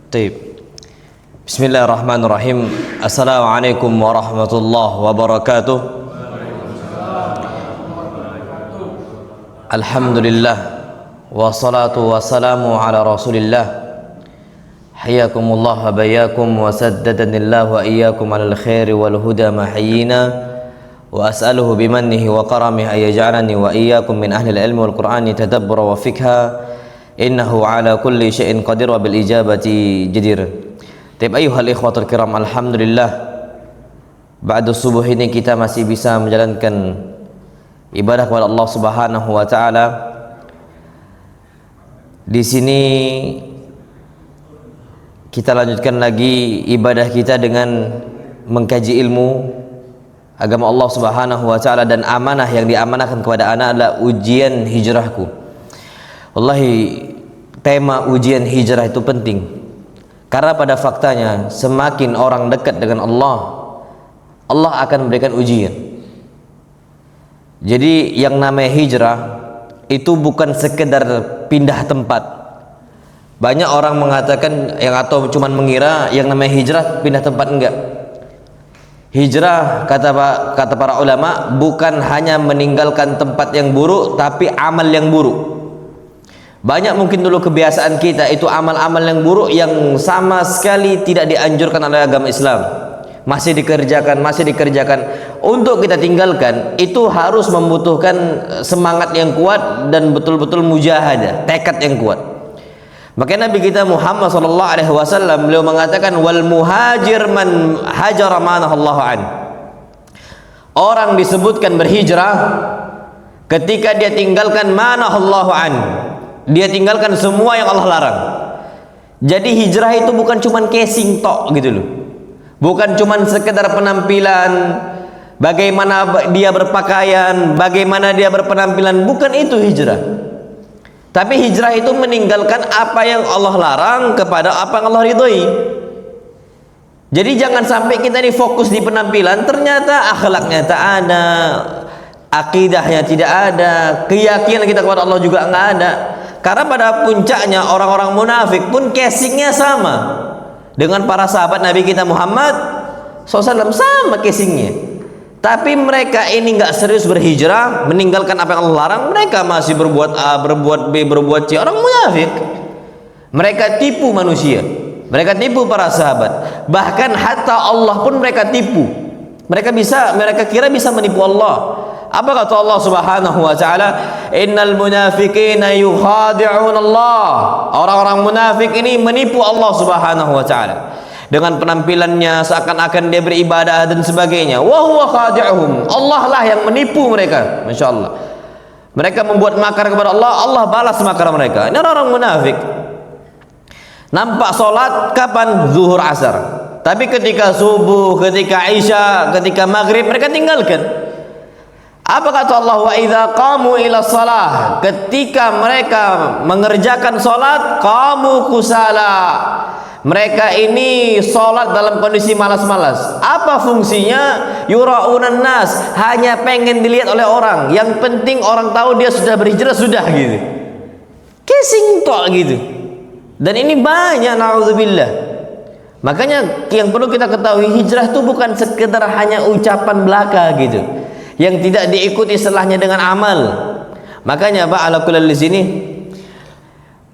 Taib. Bismillahirrahmanirrahim. Assalamualaikum warahmatullahi wabarakatuh. Alhamdulillah wassalatu wassalamu ala Rasulillah. Hayyakumullah wa bayyakum wa saddadanillahu wa iyyakum alal khairi wal huda ma hayyina wa as'aluhu bimannihi wa karamihi ay yaj'alani wa iyyakum min ahli al-ilmi wal qur'ani tadabbura wa fikha innahu ala kulli syai'in qadir wa bil ijabati jadir. Taib ayyuhal ikhwatul kiram, alhamdulillah ba'da subuh ini kita masih bisa menjalankan ibadah kepada Allah Subhanahu wa taala. Di sini kita lanjutkan lagi ibadah kita dengan mengkaji ilmu agama Allah Subhanahu wa taala, dan amanah yang diamanahkan kepada anak adalah ujian hijrahku. Wallahi, tema ujian hijrah itu penting, karena pada faktanya semakin orang dekat dengan Allah, Allah akan memberikan ujian. Jadi yang namanya hijrah itu bukan sekedar pindah tempat. Banyak orang mengatakan atau cuman mengira yang namanya hijrah pindah tempat. Enggak. Hijrah kata para ulama bukan hanya meninggalkan tempat yang buruk, tapi amal yang buruk. Banyak mungkin dulu kebiasaan kita itu amal-amal yang buruk yang sama sekali tidak dianjurkan oleh agama Islam, masih dikerjakan. Untuk kita tinggalkan itu harus membutuhkan semangat yang kuat dan betul-betul mujahadah, tekad yang kuat. Maka Nabi kita Muhammad SAW beliau mengatakan, wal muhajir man hajara manahallahu an. Orang disebutkan berhijrah ketika dia tinggalkan manahallahu an, dia tinggalkan semua yang Allah larang. Jadi hijrah itu bukan cuman casing tok gitu loh, bukan cuman sekedar penampilan, bagaimana dia berpakaian, bagaimana dia berpenampilan, bukan itu hijrah. Tapi hijrah itu meninggalkan apa yang Allah larang kepada apa yang Allah ridhoi. Jadi jangan sampai kita ini fokus di penampilan, ternyata akhlaknya tak ada, akidahnya tidak ada, keyakinan kita kepada Allah juga nggak ada. Karena pada puncaknya orang-orang munafik pun casingnya sama dengan para sahabat Nabi kita Muhammad SAW, sama casingnya. Tapi mereka ini nggak serius berhijrah, meninggalkan apa yang Allah larang. Mereka masih berbuat A, berbuat B, berbuat C. Orang munafik. Mereka tipu manusia, mereka tipu para sahabat. Bahkan hatta Allah pun mereka tipu. Mereka kira bisa menipu Allah. Apa kata Allah Subhanahu wa taala? Innal munafiqina yukhadi'un Allah. Orang-orang munafik ini menipu Allah Subhanahu wa taala dengan penampilannya seakan-akan dia beribadah dan sebagainya. Wa huwa khadi'uhum. Allah lah yang menipu mereka. Masyaallah. Mereka membuat makar kepada Allah, Allah balas makar mereka. Ini orang-orang munafik. Nampak salat kapan? Zuhur, asar. Tapi ketika subuh, ketika isya, ketika maghrib mereka tinggalkan. Apa kata Allah? Wa idza qamu ila shalah, ketika mereka mengerjakan salat, qamu kusala, mereka ini salat dalam kondisi malas-malas. Apa fungsinya? Yura'unan nas, hanya pengen dilihat oleh orang. Yang penting orang tahu dia sudah berhijrah, sudah gitu. Casing tok gitu. Dan ini banyak, na'udzubillah. Makanya yang perlu kita ketahui, hijrah itu bukan sekedar hanya ucapan belaka gitu, yang tidak diikuti setelahnya dengan amal. Makanya Pak ala kulli di sini,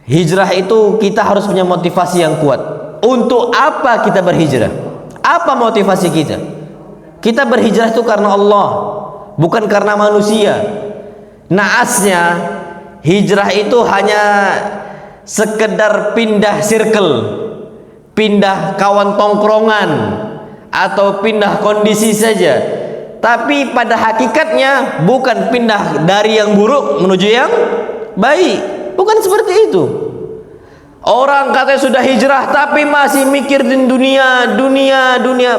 hijrah itu kita harus punya motivasi yang kuat. Untuk apa kita berhijrah? Apa motivasi kita? Kita berhijrah itu karena Allah, bukan karena manusia. Naasnya hijrah itu hanya sekedar pindah circle, pindah kawan tongkrongan, atau pindah kondisi saja. Tapi pada hakikatnya bukan pindah dari yang buruk menuju yang baik. Bukan seperti itu. Orang katanya sudah hijrah tapi masih mikir di dunia.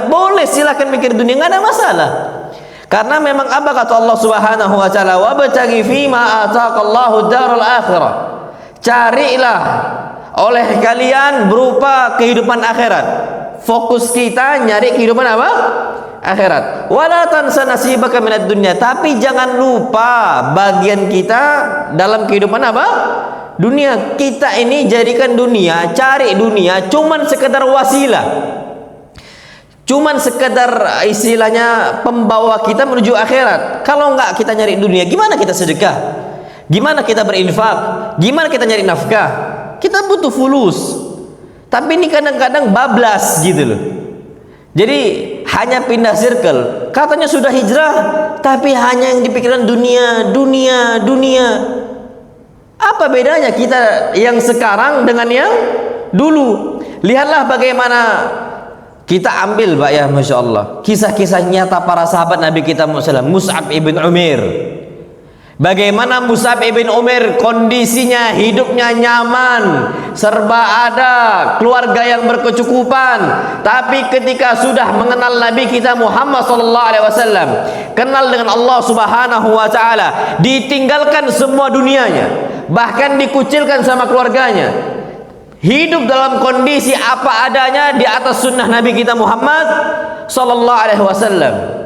Boleh, silahkan mikir dunia, nggak ada masalah. Karena memang apa kata Allah Subhanahu wa taala? Wabtaghi fima ataqallahu daral akhirah. Carilah oleh kalian berupa kehidupan akhirat. Fokus kita nyari kehidupan apa? Akhirat. Wala tansa nasibaka minad dunya, tapi jangan lupa bagian kita dalam kehidupan apa? Dunia kita ini jadikan dunia, cari dunia cuman sekedar wasilah. Cuman sekedar istilahnya pembawa kita menuju akhirat. Kalau enggak kita nyari dunia, gimana kita sedekah? Gimana kita berinfak? Gimana kita nyari nafkah? Kita butuh fulus. Tapi ini kadang-kadang bablas gitu loh. Jadi hanya pindah circle. Katanya sudah hijrah, tapi hanya yang dipikirkan dunia, dunia, dunia. Apa bedanya kita yang sekarang dengan yang dulu? Lihatlah bagaimana kita ambil, Pak ya, Masya Allah, kisah-kisah nyata para sahabat Nabi kita Muhammad SAW. Mus'ab ibn Umair. Bagaimana Mus'ab ibn Umair kondisinya, hidupnya nyaman, serba ada, keluarga yang berkecukupan. Tapi ketika sudah mengenal Nabi kita Muhammad SAW, kenal dengan Allah Subhanahu wa Ta'ala, ditinggalkan semua dunianya, bahkan dikucilkan sama keluarganya, hidup dalam kondisi apa adanya di atas sunnah Nabi kita Muhammad SAW.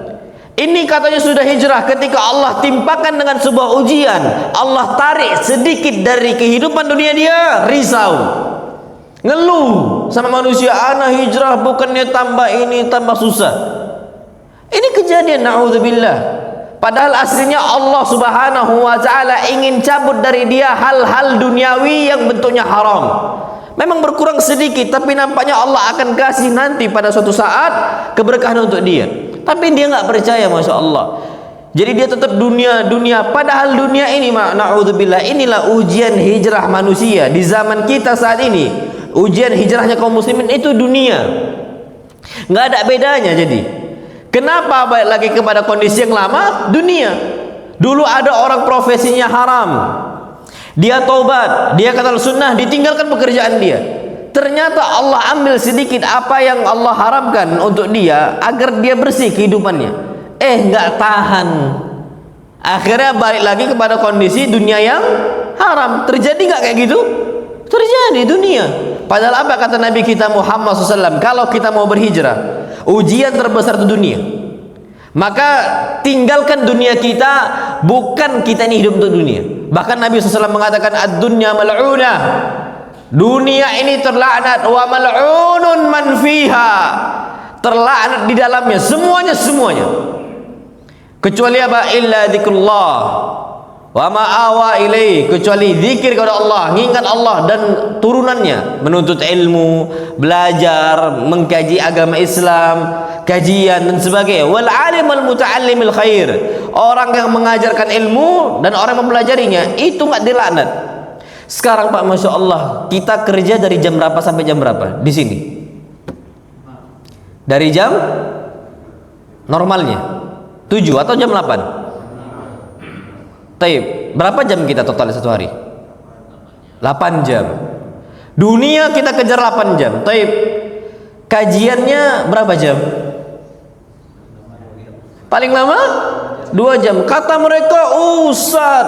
Ini katanya sudah hijrah, ketika Allah timpakan dengan sebuah ujian, Allah tarik sedikit dari kehidupan dunia, dia risau, ngeluh sama manusia, ana hijrah bukannya tambah ini tambah susah. Ini kejadian, na'udzubillah. Padahal aslinya Allah Subhanahu wa Ta'ala ingin cabut dari dia hal-hal duniawi yang bentuknya haram. Memang berkurang sedikit, tapi nampaknya Allah akan kasih nanti pada suatu saat keberkahan untuk dia. Tapi dia nggak percaya, Masya Allah. Jadi dia tetap dunia, dunia. Padahal dunia ini, na'udzubillah, inilah ujian hijrah manusia di zaman kita saat ini. Ujian hijrahnya kaum muslimin itu dunia. Nggak ada bedanya. Jadi kenapa balik lagi kepada kondisi yang lama? Dunia. Dulu ada orang profesinya haram, dia taubat, dia kenal sunnah, ditinggalkan pekerjaan dia. Ternyata Allah ambil sedikit apa yang Allah haramkan untuk dia agar dia bersih kehidupannya. Nggak tahan. Akhirnya balik lagi kepada kondisi dunia yang haram. Terjadi nggak kayak gitu? Terjadi dunia. Padahal apa kata Nabi kita Muhammad SAW? Kalau kita mau berhijrah, ujian terbesar itu dunia. Maka tinggalkan dunia kita, bukan kita ini hidup untuk dunia. Bahkan Nabi SAW mengatakan ad-dunya mal'unah, dunia ini terlaknat, wa mal'unun man fiha, terlaknat di dalamnya, semuanya kecuali apa? Illa dzikrullah wa ma'awa ilaih, kecuali zikir kepada Allah, mengingat Allah dan turunannya, menuntut ilmu, belajar, mengkaji agama Islam, kajian dan sebagainya. Wal alim wal muta'allimil khair, orang yang mengajarkan ilmu dan orang yang mempelajarinya itu enggak dilaknat. Sekarang Pak, Masya Allah, kita kerja dari jam berapa sampai jam berapa di sini? Dari jam normalnya 7 atau jam 8? Taib, berapa jam kita total satu hari? 8 jam. Dunia kita kejar 8 jam. Taib, kajiannya berapa jam? Paling lama 2 jam. Kata mereka, Ustaz,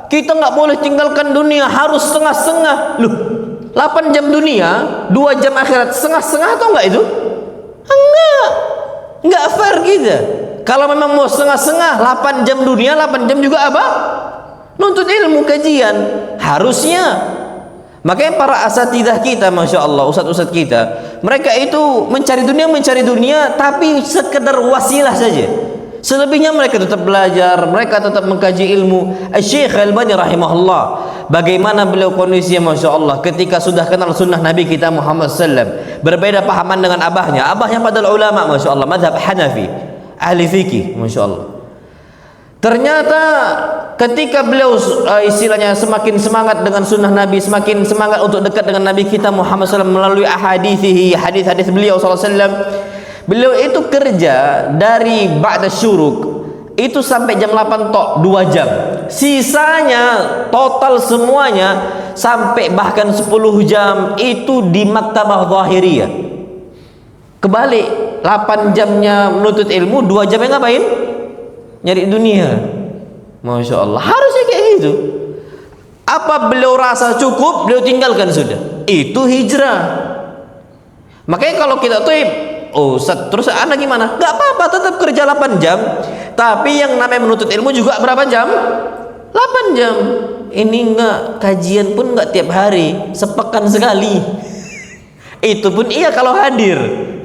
kita nggak boleh tinggalkan dunia, harus setengah-setengah. Loh, 8 jam dunia, 2 jam akhirat, setengah-setengah atau enggak itu? Enggak fair gitu. Kalau memang mau setengah-setengah, 8 jam dunia, 8 jam juga apa? Nuntut ilmu, kajian. Harusnya. Makanya para asatidzah kita, Masya Allah, ustadz-ustadz kita, mereka itu mencari dunia, tapi sekedar wasilah saja. Selebihnya mereka tetap belajar, mereka tetap mengkaji ilmu. Syekh Al-Albani rahimahullah, bagaimana beliau kondisinya, Masya Allah, ketika sudah kenal sunnah Nabi kita Muhammad SAW, berbeda pahaman dengan abahnya padahal ulama, Masya Allah, madhab Hanafi, ahli fikih, Masya Allah. Ternyata ketika beliau istilahnya semakin semangat dengan sunnah Nabi, semakin semangat untuk dekat dengan Nabi kita Muhammad SAW melalui hadis-hadis beliau SAW, beliau itu kerja dari ba'da syuruk itu sampai jam 8 tok, 2 jam. Sisanya total semuanya sampai bahkan 10 jam itu di maktabah zahiriyah. Kebalik, 8 jamnya menuntut ilmu, 2 jamnya ngapain? Nyari dunia. Masya Allah, harusnya kayak gitu. Apa beliau rasa cukup, beliau tinggalkan sudah. Itu hijrah. Makanya kalau kita tuh, Ustaz, terus anak gimana? Gak apa-apa, tetap kerja 8 jam. Tapi yang namanya menuntut ilmu juga berapa jam? 8 jam. ini enggak, kajian pun enggak tiap hari, sepekan sekali. Itu pun iya kalau hadir,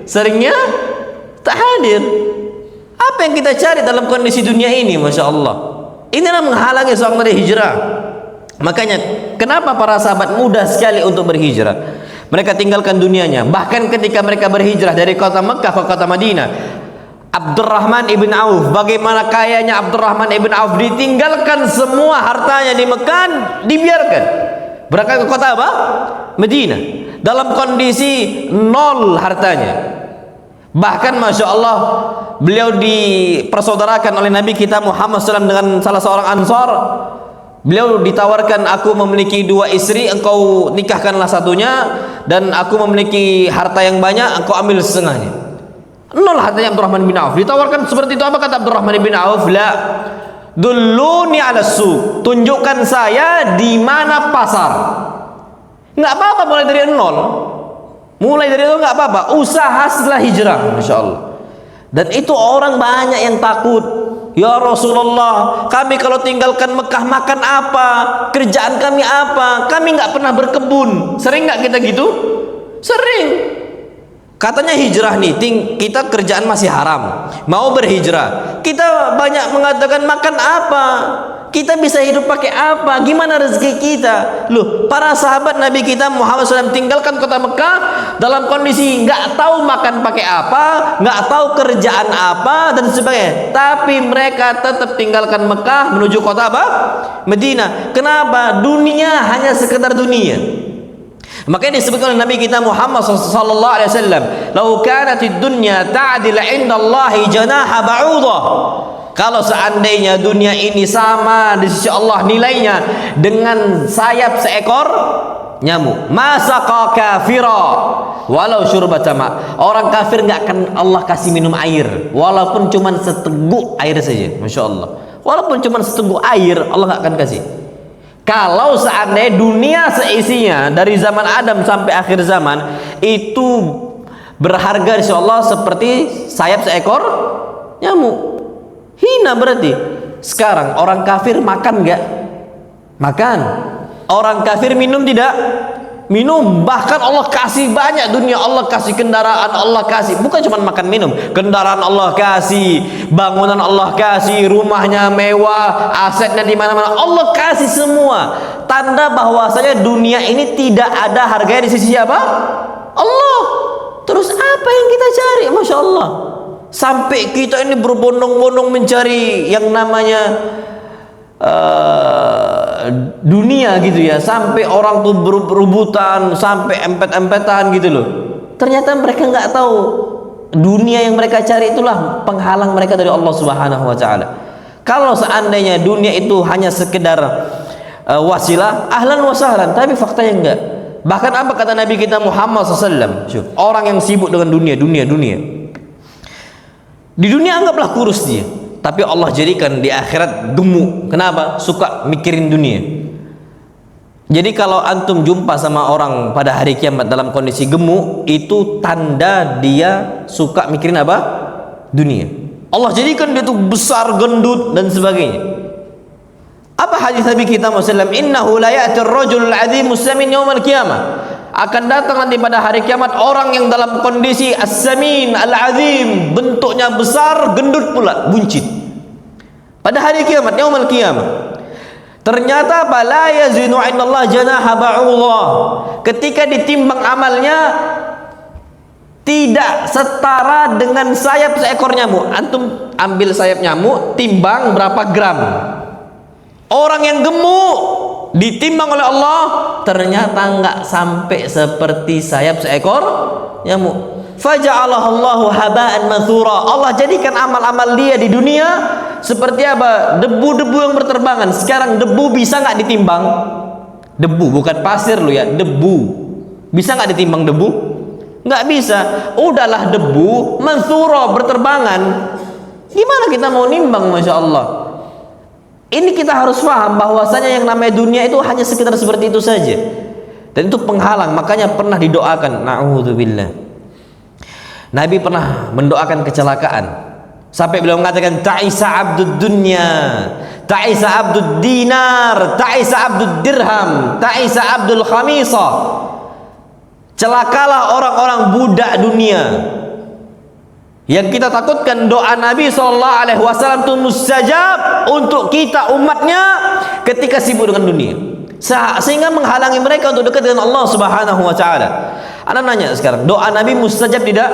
seringnya tak hadir. Apa yang kita cari dalam kondisi dunia ini? Masya Allah, inilah menghalangi seorang dari hijrah. Makanya kenapa para sahabat mudah sekali untuk berhijrah? Mereka tinggalkan dunianya. Bahkan ketika mereka berhijrah dari kota Mekah ke kota Madinah, Abdurrahman ibn Auf, bagaimana kayanya Abdurrahman ibn Auf, ditinggalkan semua hartanya di Mekah, dibiarkan berangkat ke kota apa? Madinah, dalam kondisi nol hartanya. Bahkan Masya Allah, beliau dipersaudarakan oleh Nabi kita Muhammad SAW dengan salah seorang Ansar. Beliau ditawarkan, aku memiliki 2 istri, engkau nikahkanlah satunya, dan aku memiliki harta yang banyak, engkau ambil setengahnya. Nol hartanya Abdurrahman bin Auf. Ditawarkan seperti itu, apa kata Abdurrahman bin Auf? La, dulluni ala suq, tunjukkan saya di mana pasar. Nggak apa-apa mulai dari nol. Mulai dari itu nggak apa-apa, usaha setelah hijrah, Masya Allah. Dan itu orang banyak yang takut. Ya Rasulullah, kami kalau tinggalkan Mekah makan apa? Kerjaan kami apa? Kami nggak pernah berkebun. Sering nggak kita gitu? Sering. Katanya hijrah nih, kita kerjaan masih haram, mau berhijrah. Kita banyak mengatakan makan apa? Kita bisa hidup pakai apa? Gimana rezeki kita? Loh, para sahabat Nabi kita Muhammad SAW tinggalkan kota Mekah dalam kondisi nggak tahu makan pakai apa, nggak tahu kerjaan apa dan sebagainya. Tapi mereka tetap tinggalkan Mekah menuju kota apa? Madinah. Kenapa? Dunia hanya sekedar dunia. Makanya disebutkan oleh Nabi kita Muhammad sallallahu alaihi wasallam, "Lau kanatid dunya ta'dil 'inda Allahi janaha ba'udah." Kalau seandainya dunia ini sama di sisi Allah nilainya dengan sayap seekor nyamuk, masaqa kafira walau syurbata ma. Orang kafir enggak akan Allah kasih minum air, walaupun cuma seteguk air saja. Masya Allah, walaupun cuma seteguk air Allah enggak akan kasih. Kalau seandainya dunia seisinya dari zaman Adam sampai akhir zaman itu berharga insya Allah seperti sayap seekor nyamuk, hina berarti. Sekarang orang kafir makan enggak? Makan. Orang kafir minum tidak? Minum. Bahkan Allah kasih banyak dunia, Allah kasih kendaraan, Allah kasih, bukan cuma makan minum, kendaraan Allah kasih, bangunan Allah kasih, rumahnya mewah, asetnya di mana-mana Allah kasih semua. Tanda bahwasanya dunia ini tidak ada harganya di sisi apa? Allah. Terus apa yang kita cari? Masya Allah, sampai kita ini berbondong-bondong mencari yang namanya dunia gitu ya, sampai orang tuh berebutan, sampai empet-empetan gitu loh. Ternyata mereka nggak tahu dunia yang mereka cari itulah penghalang mereka dari Allah Subhanahu wa taala. Kalau seandainya dunia itu hanya sekedar wasilah, ahlan wa sahlan, tapi faktanya enggak. Bahkan apa kata Nabi kita Muhammad SAW? Orang yang sibuk dengan dunia. Di dunia anggaplah kurus dia, tapi Allah jadikan di akhirat gemuk. Kenapa? Suka mikirin dunia. Jadi kalau antum jumpa sama orang pada hari kiamat dalam kondisi gemuk, itu tanda dia suka mikirin apa? Dunia. Allah jadikan dia itu besar, gendut dan sebagainya. Apa hadis Nabi kita Muhammad? Innahu la ya'ti ar-rajul al-'azim muslimin yaumal qiyamah. Akan datang nanti pada hari kiamat orang yang dalam kondisi as-samin al-'azim, bentuknya besar, gendut pula, buncit. Pada hari kiamat, yaumul qiyamah. Ternyata la yazinu 'indallah janaha ba'udah. Ketika ditimbang amalnya tidak setara dengan sayap seekor nyamuk. Antum ambil sayap nyamuk, timbang berapa gram. Orang yang gemuk ditimbang oleh Allah ternyata enggak sampai seperti sayap seekor nyamuk. Faja'alallahu haba'an mansura. Allah jadikan amal-amal dia di dunia seperti apa? Debu-debu yang berterbangan. Sekarang debu bisa nggak ditimbang? Debu, bukan pasir lo ya, debu. Bisa nggak ditimbang debu? Nggak bisa. Udahlah debu, mansura, berterbangan. Gimana kita mau nimbang? Masya Allah. Ini kita harus paham bahwasanya yang namanya dunia itu hanya sekitar seperti itu saja. Dan itu penghalang. Makanya pernah didoakan, na'udzubillah, Nabi pernah mendoakan kecelakaan Sampai beliau mengatakan ta'isa abdud dunya, ta'isa abdud dinar, ta'isa abdud dirham, ta'isa abdul khamisah. Celakalah orang-orang budak dunia. Yang kita takutkan doa Nabi SAW itu mustajab untuk kita umatnya ketika sibuk dengan dunia, sehingga menghalangi mereka untuk dekat dengan Allah Subhanahu wa taala. Anda nanya sekarang, doa Nabi mustajab tidak?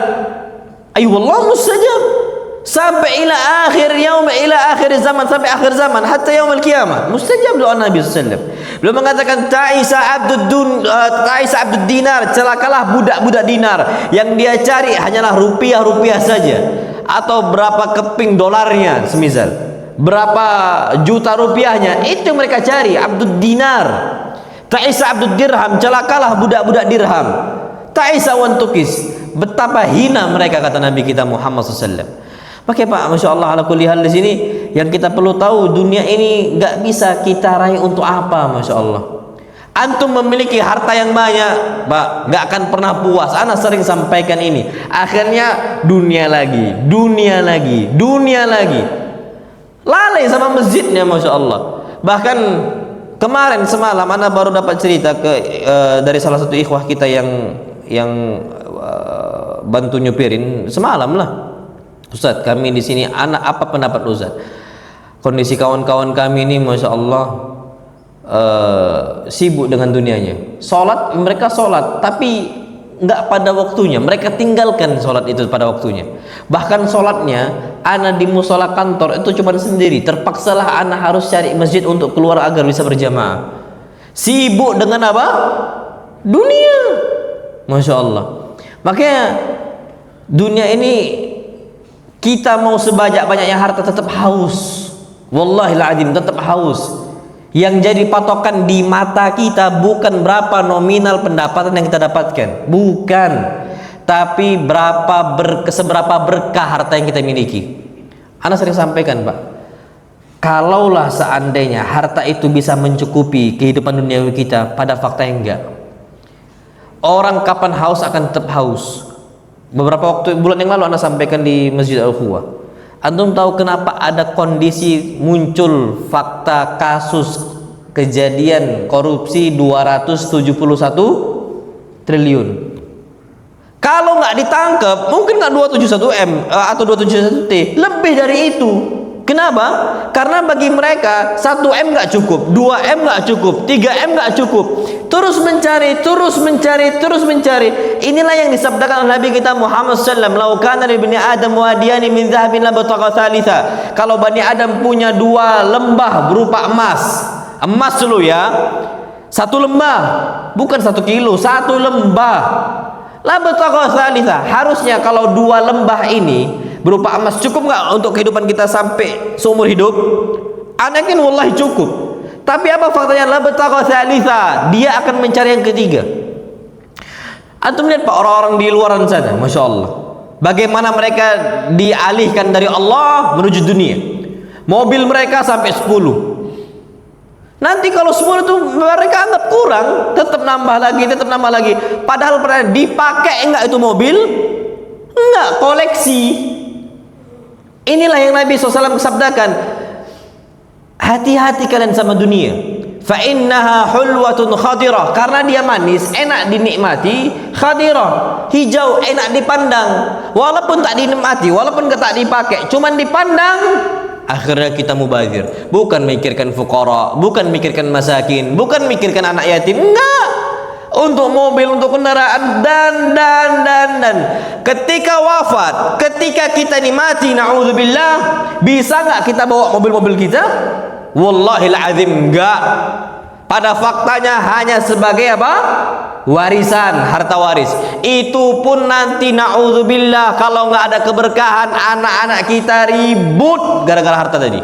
Ayo wallah mustajab. Sampai ila akhir yaum, ila akhir zaman, sampai akhir zaman, hatta yaumul qiyamah mustajab doa Nabi SAW. Beliau mengatakan ta'isa abdud dinar, celakalah budak-budak dinar yang dia cari hanyalah rupiah-rupiah saja, atau berapa keping dolarnya semisal, berapa juta rupiahnya, itu yang mereka cari, abdud dinar. Ta'isa abdud dirham, celakalah budak-budak dirham. Ta'isa wan tukis, betapa hina mereka, kata Nabi kita Muhammad SAW. Pakai Pak, Masya Allah, ala kulli hal di sini yang kita perlu tahu, dunia ini nggak bisa kita raih untuk apa. Masya Allah, antum memiliki harta yang banyak Pak, nggak akan pernah puas. Ana sering sampaikan ini, akhirnya dunia lagi, dunia lagi, dunia lagi, lalai sama masjidnya. Masya Allah. Bahkan kemarin semalam Ana baru dapat cerita dari salah satu ikhwah kita yang bantu nyupirin semalam lah. Ustaz, kami di sini, anak apa pendapat Ustaz? Kondisi kawan-kawan kami ini, Masya Allah, sibuk dengan dunianya. Sholat, mereka sholat, tapi nggak pada waktunya. Mereka tinggalkan sholat itu pada waktunya. Bahkan sholatnya, anak di musola kantor itu cuma sendiri. Terpaksalah anak harus cari masjid untuk keluar agar bisa berjamaah. Sibuk dengan apa? Dunia. Masya Allah. Makanya dunia ini, kita mau sebanyak-banyaknya harta tetap haus. Wallahil azim, tetap haus. Yang jadi patokan di mata kita bukan berapa nominal pendapatan yang kita dapatkan, bukan, tapi seberapa berkah harta yang kita miliki. Ana sering sampaikan Pak, kalaulah seandainya harta itu bisa mencukupi kehidupan duniawi kita, pada fakta yang enggak. Orang kapan haus akan tetap haus. Beberapa bulan yang lalu Anda sampaikan di Masjid Al-Quwa, antum tahu kenapa ada kondisi muncul fakta kasus kejadian korupsi 271 triliun. Kalau nggak ditangkap mungkin nggak 271M atau 271T, lebih dari itu. Kenapa? Karena bagi mereka 1M nggak cukup, 2M nggak cukup, 3M nggak cukup. Terus mencari, terus mencari, terus mencari. Inilah yang disabdakan oleh Nabi kita Muhammad SAW. Lau kana li bani Adam wadiyani min dhahabin la batagha thalitha. Kalau Bani Adam punya 2 lembah berupa emas, emas dulu ya, 1 lembah, bukan 1 kilo, 1 lembah. La batagha thalitha. Harusnya kalau 2 lembah ini berupa emas cukup nggak untuk kehidupan kita sampai seumur hidup? Anakin wallahi cukup. Tapi apa faktanya? La batagha thalitha, dia akan mencari yang ketiga. Antum lihat Pak, orang-orang di luaran sana, Masya Allah, bagaimana mereka dialihkan dari Allah menuju dunia. Mobil mereka sampai 10. Nanti kalau 10 itu mereka anggap kurang, tetap nambah lagi, tetap nambah lagi. Padahal pernah dipakai enggak itu mobil? Enggak, koleksi. Inilah yang Nabi SAW sabdakan, hati-hati kalian sama dunia. Fa innaha hulwatun khadirah, karena dia manis, enak dinikmati, khadirah, hijau, enak dipandang. Walaupun tak dinikmati, walaupun tak dipakai, cuman dipandang, akhirnya kita mubazir. Bukan mikirkan fuqara, bukan mikirkan masakin, bukan mikirkan anak yatim, enggak. Untuk mobil, untuk kendaraan, dan ketika wafat, ketika kita ini mati, na'udzubillah, bisa nggak kita bawa mobil-mobil kita? Wallahil azim enggak. Pada faktanya hanya sebagai apa? Warisan, harta waris. Itu pun nanti na'udzubillah, kalau nggak ada keberkahan, anak-anak kita ribut gara-gara harta tadi.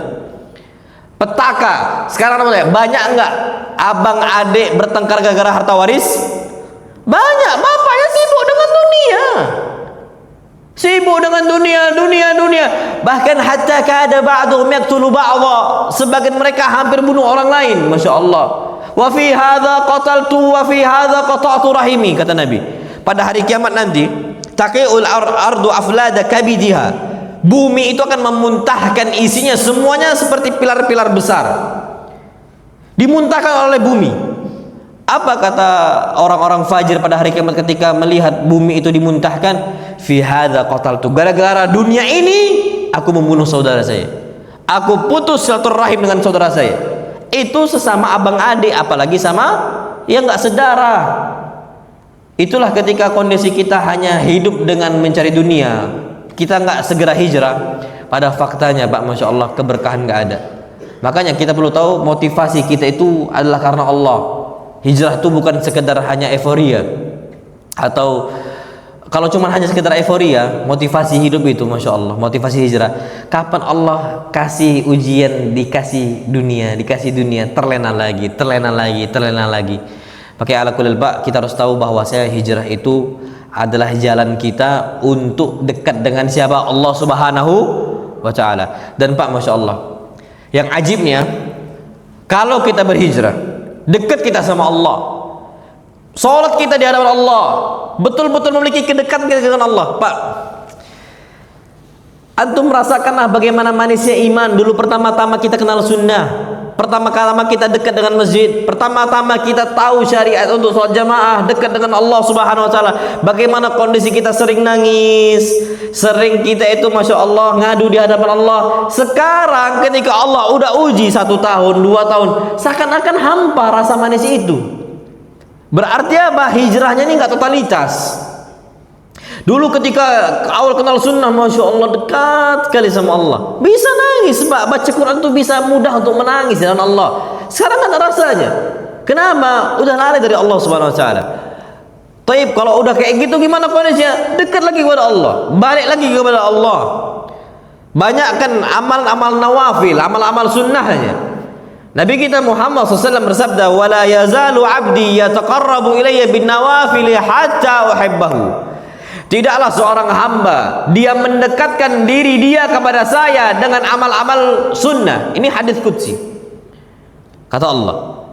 Petaka. Sekarang banyak nggak abang adik bertengkar gara-gara harta waris? Banyak. Bapaknya sibuk dengan dunia, sibuk dengan dunia. Bahkan hatta kada ba'dhum yaqtulu ba'dha, sebagian mereka hampir bunuh orang lain. Masya Allah. Wa fi hadza qataltu wa fi hadza qata'tu rahimi, kata Nabi. Pada hari kiamat nanti, taqiul ardu aflada kabidiha, Bumi itu akan memuntahkan isinya, semuanya seperti pilar-pilar besar, dimuntahkan oleh bumi. Apa kata orang-orang fajir pada hari kiamat ketika melihat bumi itu dimuntahkan? Fi hadza qataltu, gara-gara dunia ini aku membunuh saudara saya, aku putus silaturahim dengan saudara saya. Itu sesama abang adik, apalagi sama yang nggak sedara. Itulah ketika kondisi kita hanya hidup dengan mencari dunia, kita nggak segera hijrah. Pada faktanya Pak, Masya Allah, keberkahan nggak ada. Makanya kita perlu tahu motivasi kita itu adalah karena Allah. Hijrah itu bukan sekedar hanya euforia, atau kalau cuma hanya sekedar euforia, motivasi hidup itu, Masya Allah, motivasi hijrah. Kapan Allah kasih ujian, dikasih dunia, terlena lagi, terlena lagi, terlena lagi. Pakai ala kulil Pak, kita harus tahu bahwa hijrah itu adalah jalan kita untuk dekat dengan siapa? Allah Subhanahu wa Ta'ala. Dan Pak, Masya Allah, yang ajibnya, kalau kita berhijrah, dekat kita sama Allah, salat kita di hadapan Allah, betul-betul memiliki kedekatan kita dengan Allah. Pak, antum merasakanlah bagaimana manisnya iman. Dulu pertama-tama kita kenal sunnah, pertama-tama kita dekat dengan masjid, pertama-tama kita tahu syariat untuk sholat jamaah, dekat dengan Allah Subhanahu wa Ta'ala. Bagaimana kondisi kita sering nangis, sering kita itu Masya Allah ngadu di hadapan Allah. Sekarang ketika Allah udah uji 1 tahun, 2 tahun, seakan-akan hampa rasa manis itu. Berarti apa? Hijrahnya ini nggak totalitas. Dulu ketika awal kenal sunnah, Masya Allah, dekat sekali sama Allah, bisa nangis Pak, baca Quran itu bisa mudah untuk menangis dengan Allah. Sekarang nggak ada rasanya. Kenapa? Udah lari dari Allah Subhanahu wa Ta'ala. Taib, kalau udah kayak gitu gimana kondisinya? Dekat lagi kepada Allah, balik lagi kepada Allah. Banyakkan amal-amal nawafil, amal-amal sunnahnya. Nabi kita Muhammad SAW bersabda, "Wala yazalu 'abdi yataqarrabu ilayya bin nawafil hatta uhibbahu." Tidaklah seorang hamba dia mendekatkan diri dia kepada saya dengan amal-amal sunnah. Ini hadis qudsi. Kata Allah,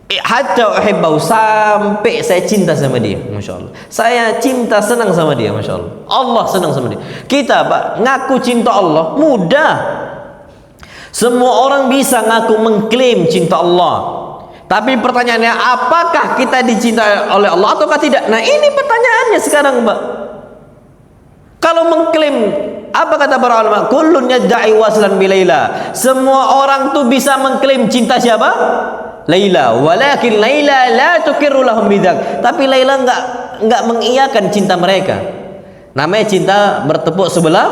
hatta uhibbahu, sampai saya cinta sama dia. Masya Allah, saya cinta, senang sama dia. Masya Allah, Allah senang sama dia. Kita Pak, ngaku cinta Allah mudah. Semua orang bisa ngaku mengklaim cinta Allah. Tapi pertanyaannya, apakah kita dicintai oleh Allah ataukah tidak? Nah, ini pertanyaannya sekarang Pak. Kalau mengklaim, apa kata para ulama? Kullun yadda'i waslan bi Laila. Semua orang tuh bisa mengklaim cinta siapa? Laila. Walakin Laila la tuqirru lahum bidzak. Tapi Laila enggak mengiyakan cinta mereka. Namanya cinta bertepuk sebelah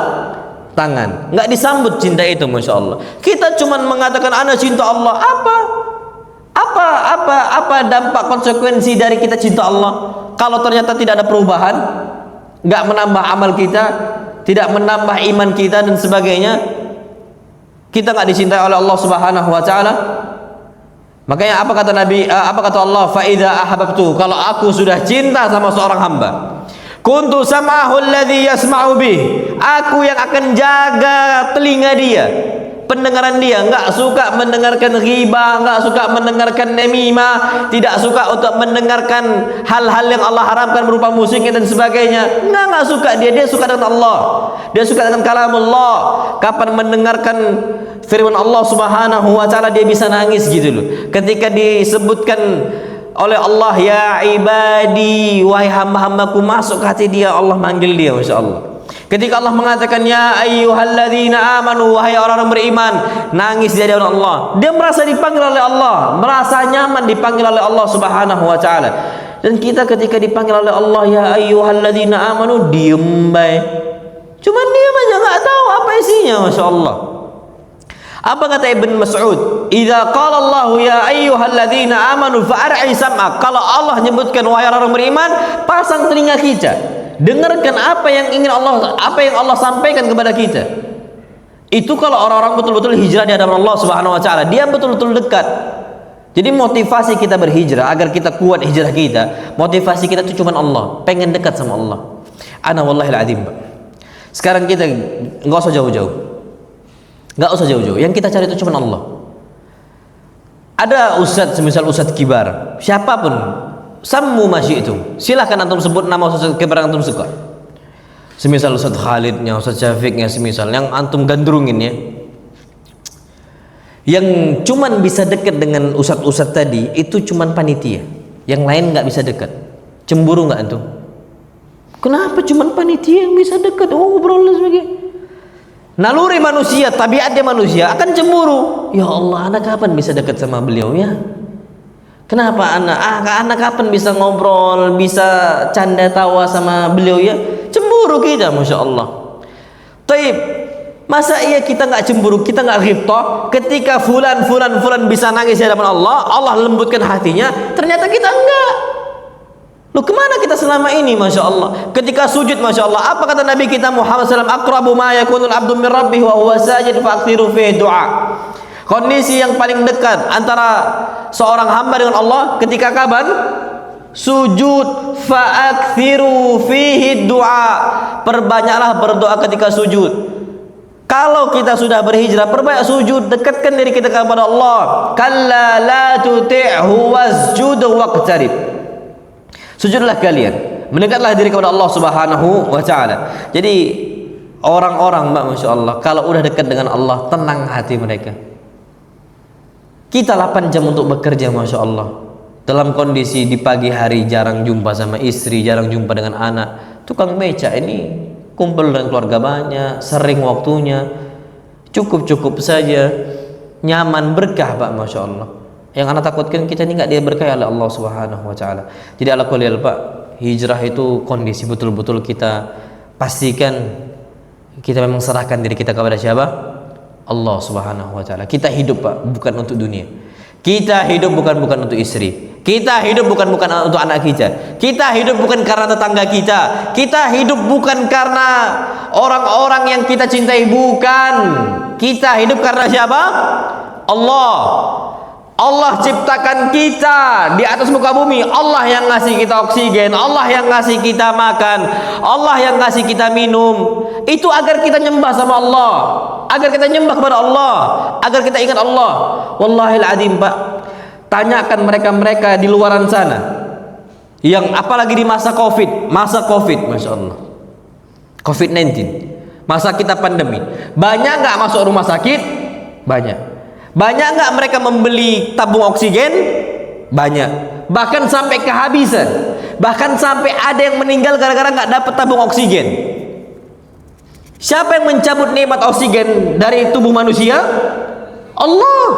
tangan. Enggak disambut cinta itu, Masya Allah. Kita cuma mengatakan ana cinta Allah. Apa dampak konsekuensi dari kita cinta Allah? Kalau ternyata tidak ada perubahan, nggak menambah amal kita, tidak menambah iman kita dan sebagainya, kita nggak dicintai oleh Allah Subhanahu wa Ta'ala. Makanya apa kata Nabi, apa kata Allah, fa idza ahbabtu, kalau aku sudah cinta sama seorang hamba, kuntu sam'ahu alladhi yasma'u bih, aku yang akan jaga telinga dia, pendengaran dia. Nggak suka mendengarkan ghibah, nggak suka mendengarkan namimah, tidak suka untuk mendengarkan hal-hal yang Allah haramkan berupa musiknya dan sebagainya. Nggak suka dia suka dengan Allah, dia suka dengan kalamullah. Kapan mendengarkan firman Allah Subhanahu wa Ta'ala dia bisa nangis gitu loh. Ketika disebutkan oleh Allah, ya ibadi, wahai hamba-hambaku, masuk ke hati dia, Allah manggil dia, Masya Allah. Ketika Allah mengatakan ya ayyuhalladzina amanu, wahai orang-orang beriman, nangis dia dengan Allah. Dia merasa dipanggil oleh Allah, merasa nyaman dipanggil oleh Allah Subhanahu wa Ta'ala. Dan kita ketika dipanggil oleh Allah ya ayyuhalladzina amanu, diem bae. Cuman diam aja, nggak tahu apa isinya, Masya Allah. Apa kata Ibn Mas'ud? Idza qala Allah ya ayyuhalladzina amanu fa'ar'i sam'ak. Kalau Allah menyebutkan wahai orang beriman, pasang telinga kita, dengarkan apa yang Allah sampaikan kepada kita. Itu kalau orang-orang betul-betul hijrah di hadapan Allah Subhanahu wa Ta'ala, dia betul-betul dekat. Jadi motivasi kita berhijrah agar kita kuat hijrah kita, motivasi kita itu cuma Allah, pengen dekat sama Allah. Ana wallahil adzim. Sekarang kita nggak usah jauh-jauh. Nggak usah jauh-jauh, yang kita cari itu cuma Allah. Ada ustadz, semisal ustadz kibar, siapapun, sammu masyi itu, silahkan antum sebut nama ustadz kibar yang antum suka. Semisal Ustaz Khalidnya, Ustaz Syafiqnya, semisal yang antum gandrungin ya, yang cuman bisa dekat dengan ustaz-ustaz tadi itu cuman panitia, yang lain nggak bisa dekat. Cemburu nggak antum? Kenapa cuman panitia yang bisa dekat? Oh, ngobrol dan sebagainya. Naluri manusia, tabiatnya manusia akan cemburu. Ya Allah, anak kapan bisa dekat sama beliau ya? Kenapa anak kapan bisa ngobrol, bisa canda tawa sama beliau ya? Cemburu kita, masya Allah. Taib, masa iya kita nggak cemburu, kita nggak ghibtah ketika fulan bisa nangis di hadapan Allah, Allah lembutkan hatinya, ternyata kita enggak. Loh, kemana kita selama ini, masya Allah? Ketika sujud, masya Allah, apa kata Nabi kita Muhammad SAW? Aqrabu ma yakunul abdu min rabbih wa huwa sajid fa'akthiru fihi du'a. Kondisi yang paling dekat antara seorang hamba dengan Allah ketika kapan? Sujud. Fa'akthiru fihi du'a. Perbanyaklah berdoa ketika sujud. Kalau kita sudah berhijrah, perbanyak sujud, dekatkan diri kita kepada Allah. Kalla la tuti'hu wasjud waqtarib. Sujudlah kalian, mendekatlah diri kepada Allah Subhanahu wa taala. Jadi orang-orang, Mbak, masya Allah, kalau udah dekat dengan Allah, tenang hati mereka. Kita 8 jam untuk bekerja, masya Allah, dalam kondisi di pagi hari jarang jumpa sama istri, jarang jumpa dengan anak. Tukang beca ini kumpul dengan keluarga banyak, sering waktunya, cukup saja, nyaman, berkah, Pak, masya Allah. Yang anak takutkan kita ini nggak dia berkah oleh Allah Subhanahu wa taala. Jadi ala kulli hal, Pak, hijrah itu kondisi betul-betul kita pastikan kita memang serahkan diri kita kepada siapa? Allah Subhanahu wa taala. Kita hidup, Pak, bukan untuk dunia. Kita hidup bukan untuk istri. Kita hidup bukan untuk anak kita. Kita hidup bukan karena tetangga kita. Kita hidup bukan karena orang-orang yang kita cintai, bukan. Kita hidup karena siapa? Allah. Allah ciptakan kita di atas muka bumi. Allah yang ngasih kita oksigen, Allah yang ngasih kita makan, Allah yang ngasih kita minum. Itu agar kita nyembah sama Allah, agar kita nyembah kepada Allah, agar kita ingat Allah. Wallahil adzim, Pak, tanyakan mereka-mereka di luaran sana, yang apalagi di masa Covid, masya Allah, Covid-19, masa kita pandemi, banyak nggak masuk rumah sakit? Banyak nggak mereka membeli tabung oksigen? Banyak. Bahkan sampai kehabisan. Bahkan sampai ada yang meninggal gara-gara nggak dapat tabung oksigen. Siapa yang mencabut nikmat oksigen dari tubuh manusia? Allah.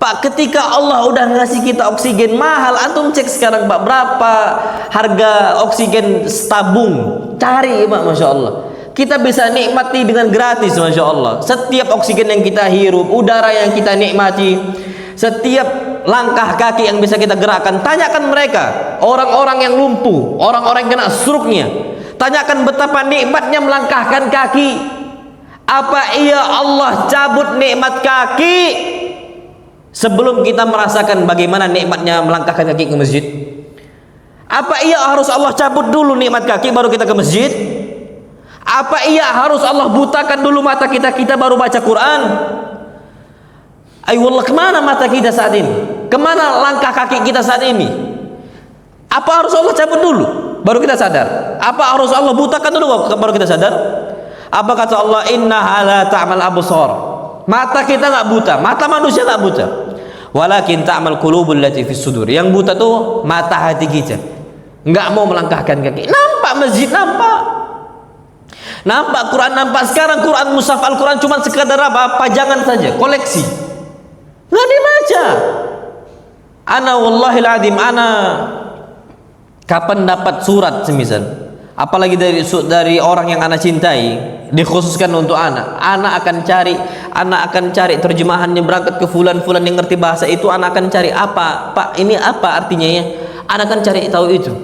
Pak, ketika Allah udah ngasih kita oksigen mahal, antum cek sekarang, Pak, berapa harga oksigen tabung? Cari, Pak, masya Allah. Kita bisa nikmati dengan gratis, masya Allah. Setiap oksigen yang kita hirup, udara yang kita nikmati, setiap langkah kaki yang bisa kita gerakkan. Tanyakan mereka, orang-orang yang lumpuh, orang-orang yang kena stroke-nya. Tanyakan betapa nikmatnya melangkahkan kaki. Apa iya Allah cabut nikmat kaki sebelum kita merasakan bagaimana nikmatnya melangkahkan kaki ke masjid? Apa iya harus Allah cabut dulu nikmat kaki baru kita ke masjid? Apa iya harus Allah butakan dulu mata kita baru baca Quran? Ayo Allah, kemana mata kita saat ini? Kemana langkah kaki kita saat ini? Apa harus Allah cabut dulu baru kita sadar? Apa harus Allah butakan dulu baru kita sadar? Apa kata Allah? Innaha la ta'mal absar. Mata kita nggak buta, mata manusia nggak buta. Walakin ta'mal qulubul lati fis sudur. Yang buta tuh mata hati kita. Nggak mau melangkahkan kaki. Nampak masjid, nampak Quran, nampak sekarang Quran, mushaf Al-Quran cuma sekadar apa? Pajangan saja, koleksi, nggak dibaca. Ana wallahil adzim, ana kapan dapat surat semisal, apalagi dari orang yang ana cintai, dikhususkan untuk anak akan cari terjemahannya, berangkat ke fulan yang ngerti bahasa itu, anak akan cari apa, Pak, ini apa artinya ya, anak akan cari tahu itu.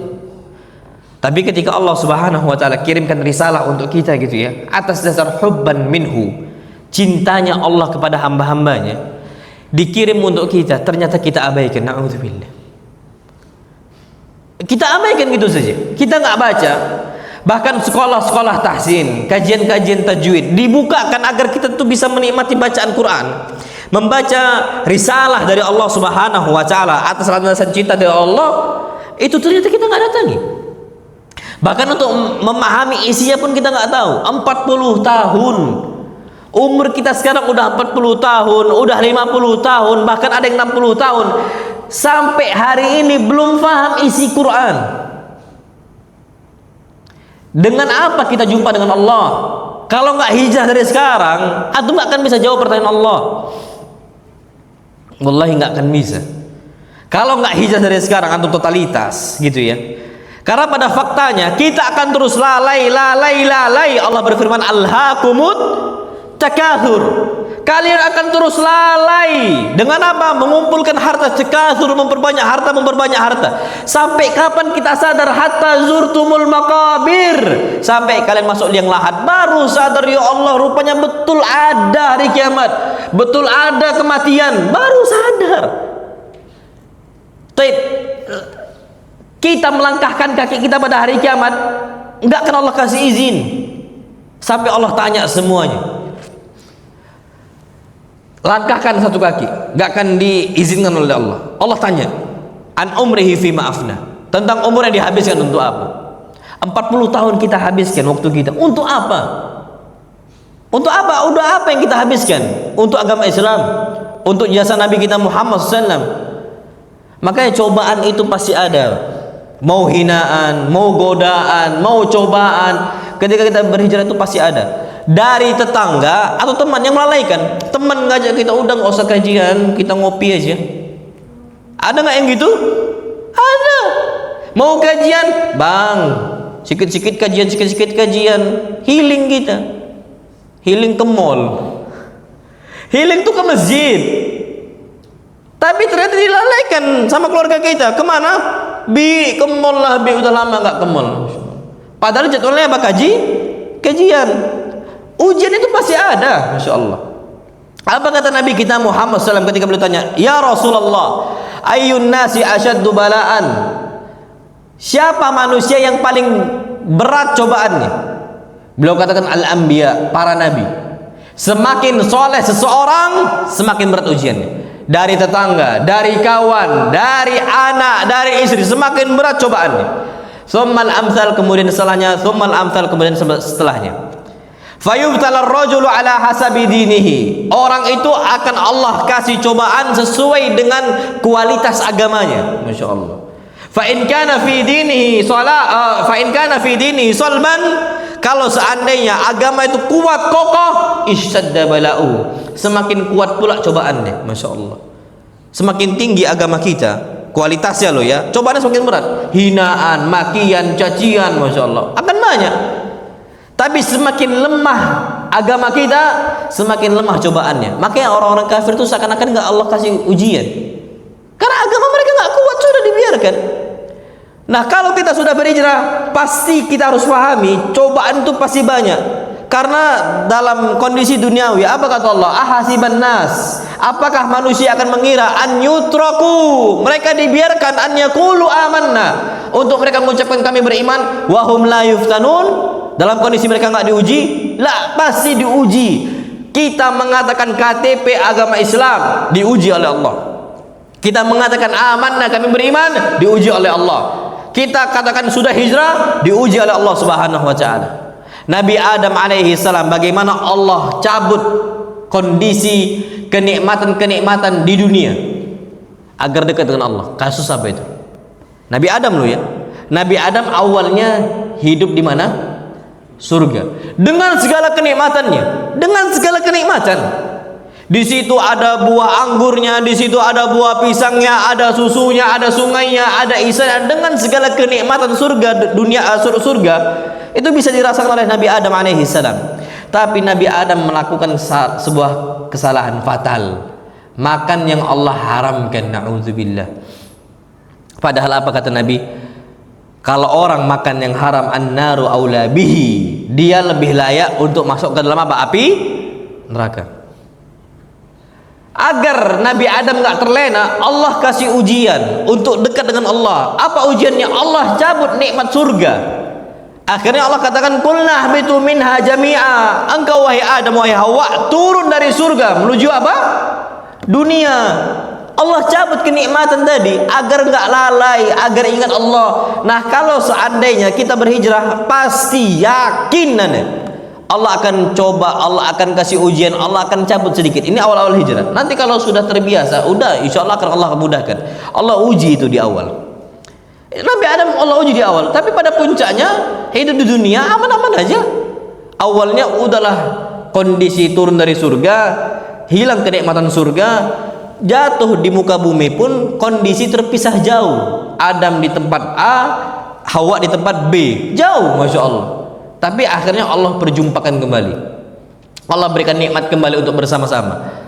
Tapi ketika Allah Subhanahu wa taala kirimkan risalah untuk kita gitu ya, atas dasar hubban minhu, cintanya Allah kepada hamba-hambanya, dikirim untuk kita, ternyata kita abaikan. Na'udzubillah. Kita abaikan gitu saja. Kita nggak baca. Bahkan sekolah-sekolah tahsin, kajian-kajian tajwid dibukakan agar kita tuh bisa menikmati bacaan Quran, membaca risalah dari Allah Subhanahu wa taala atas landasan cinta dari Allah. Itu ternyata kita nggak datangi. Bahkan untuk memahami isinya pun kita nggak tahu. 40 tahun. Umur kita sekarang udah 40 tahun, udah 50 tahun, bahkan ada yang 60 tahun. Sampai hari ini belum paham isi Quran. Dengan apa kita jumpa dengan Allah? Kalau nggak hijrah dari sekarang, antum nggak akan bisa jawab pertanyaan Allah. Wallahi nggak akan bisa. Kalau nggak hijrah dari sekarang, antum totalitas, gitu ya. Karena pada faktanya kita akan terus lalai. Allah berfirman, alhaakumut takatsur. Kalian akan terus lalai. Dengan apa? Mengumpulkan harta, takatsur, memperbanyak harta. Sampai kapan kita sadar? Hatta zurtumul maqabir. Sampai kalian masuk liang lahat, baru sadar, ya Allah, rupanya betul ada hari kiamat, betul ada kematian, baru sadar. Kita melangkahkan kaki kita pada hari kiamat, enggak akan Allah kasih izin sampai Allah tanya semuanya. Langkahkan satu kaki, enggak akan diizinkan oleh Allah. Allah tanya, an umrihi fi ma'afna, tentang umur yang dihabiskan untuk apa? 40 tahun kita habiskan waktu kita untuk apa? Untuk apa? Udah apa yang kita habiskan? Untuk agama Islam, untuk jasa Nabi kita Muhammad SAW. Makanya cobaan itu pasti ada. Mau hinaan, mau godaan, mau cobaan, ketika kita berhijrah itu pasti ada. Dari tetangga atau teman yang melalaikan. Teman ngajak kita, udah nggak usah kajian, kita ngopi aja. Ada nggak yang gitu? Ada. Mau kajian, bang, sikit-sikit kajian, healing kita, healing ke mall, healing tuh ke masjid. Tapi ternyata dilalaikan sama keluarga kita. Kemana? Ke mall lah, udah lama nggak ke mall. Padahal jadwalnya apa? Kajian. Ujian itu pasti ada, Masya Allah. Apa kata Nabi kita Muhammad SAW ketika beliau tanya, ya Rasulullah, ayyun nasi asyaddu bala'an? Siapa manusia yang paling berat cobaannya? Beliau katakan al-anbiya, para nabi. Semakin soleh seseorang, semakin berat ujiannya. Dari tetangga, dari kawan, dari anak, dari istri, semakin berat cobaannya. Tsummal amsal, kemudian setelahnya, tsummal amsal, kemudian setelahnya. Fayubtala ar-rajulu ala hasabi dinihi. Orang itu akan Allah kasih cobaan sesuai dengan kualitas agamanya. Masya Allah. Fa in kana fi dinihi salman, kalau seandainya agama itu kuat kokoh, ishtadda bala'u, semakin kuat pula cobaannya. Masya Allah. Semakin tinggi agama kita, kualitasnya loh ya, cobaannya semakin berat. Hinaan, makian, cacian, Masya Allah, akan banyak. Tapi semakin lemah agama kita, semakin lemah cobaannya. Makanya orang-orang kafir itu seakan-akan nggak Allah kasih ujian, karena agama mereka nggak kuat, sudah dibiarkan. Nah, kalau kita sudah berhijrah, pasti kita harus pahami cobaan itu pasti banyak. Karena dalam kondisi duniawi, apa kata Allah? Ahasiban nas, apakah manusia akan mengira an yutraku, mereka dibiarkan an yaqulu amanna, untuk mereka mengucapkan kami beriman, wahum la yuftanun, dalam kondisi mereka nggak diuji? Lah, pasti diuji. Kita mengatakan KTP agama Islam, diuji oleh Allah. Kita mengatakan amanna, kami beriman, diuji oleh Allah. Kita katakan sudah hijrah, diuji oleh Allah Subhanahu wa ta'ala. Nabi Adam alaihi salam, bagaimana Allah cabut kondisi kenikmatan-kenikmatan di dunia agar dekat dengan Allah. Kasus apa itu? Nabi Adam loh ya. Nabi Adam awalnya hidup di mana? Surga. Dengan segala kenikmatannya, dengan segala kenikmatan. Di situ ada buah anggurnya, di situ ada buah pisangnya, ada susunya, ada sungainya, ada isanya, dengan segala kenikmatan surga, dunia surga itu bisa dirasakan oleh Nabi Adam alaihi salam. Tapi Nabi Adam melakukan sebuah kesalahan fatal, makan yang Allah haramkan, na'udzubillah. Padahal apa kata Nabi? Kalau orang makan yang haram, an-naru aula bihi, dia lebih layak untuk masuk ke dalam apa? Api neraka. Agar Nabi Adam nggak terlena, Allah kasih ujian untuk dekat dengan Allah. Apa ujiannya? Allah cabut nikmat surga. Akhirnya Allah katakan, qulna ihbitu minha jami'a, engkau wahai Adam, wahai Hawa, turun dari surga menuju apa? Dunia. Allah cabut kenikmatan tadi agar nggak lalai, agar ingat Allah. Nah, kalau seandainya kita berhijrah, pasti yakin Allah akan coba, Allah akan kasih ujian, Allah akan cabut sedikit. Ini awal-awal hijrah. Nanti kalau sudah terbiasa, udah insya Allah akan Allah mudahkan. Allah uji itu di awal. Nabi Adam Allah uji di awal, tapi pada puncaknya hidup di dunia aman-aman aja. Awalnya udahlah kondisi turun dari surga, hilang kenikmatan surga, jatuh di muka bumi pun kondisi terpisah jauh. Adam di tempat A, Hawa di tempat B, jauh, masya Allah. Tapi akhirnya Allah perjumpakan kembali. Allah berikan nikmat kembali untuk bersama-sama.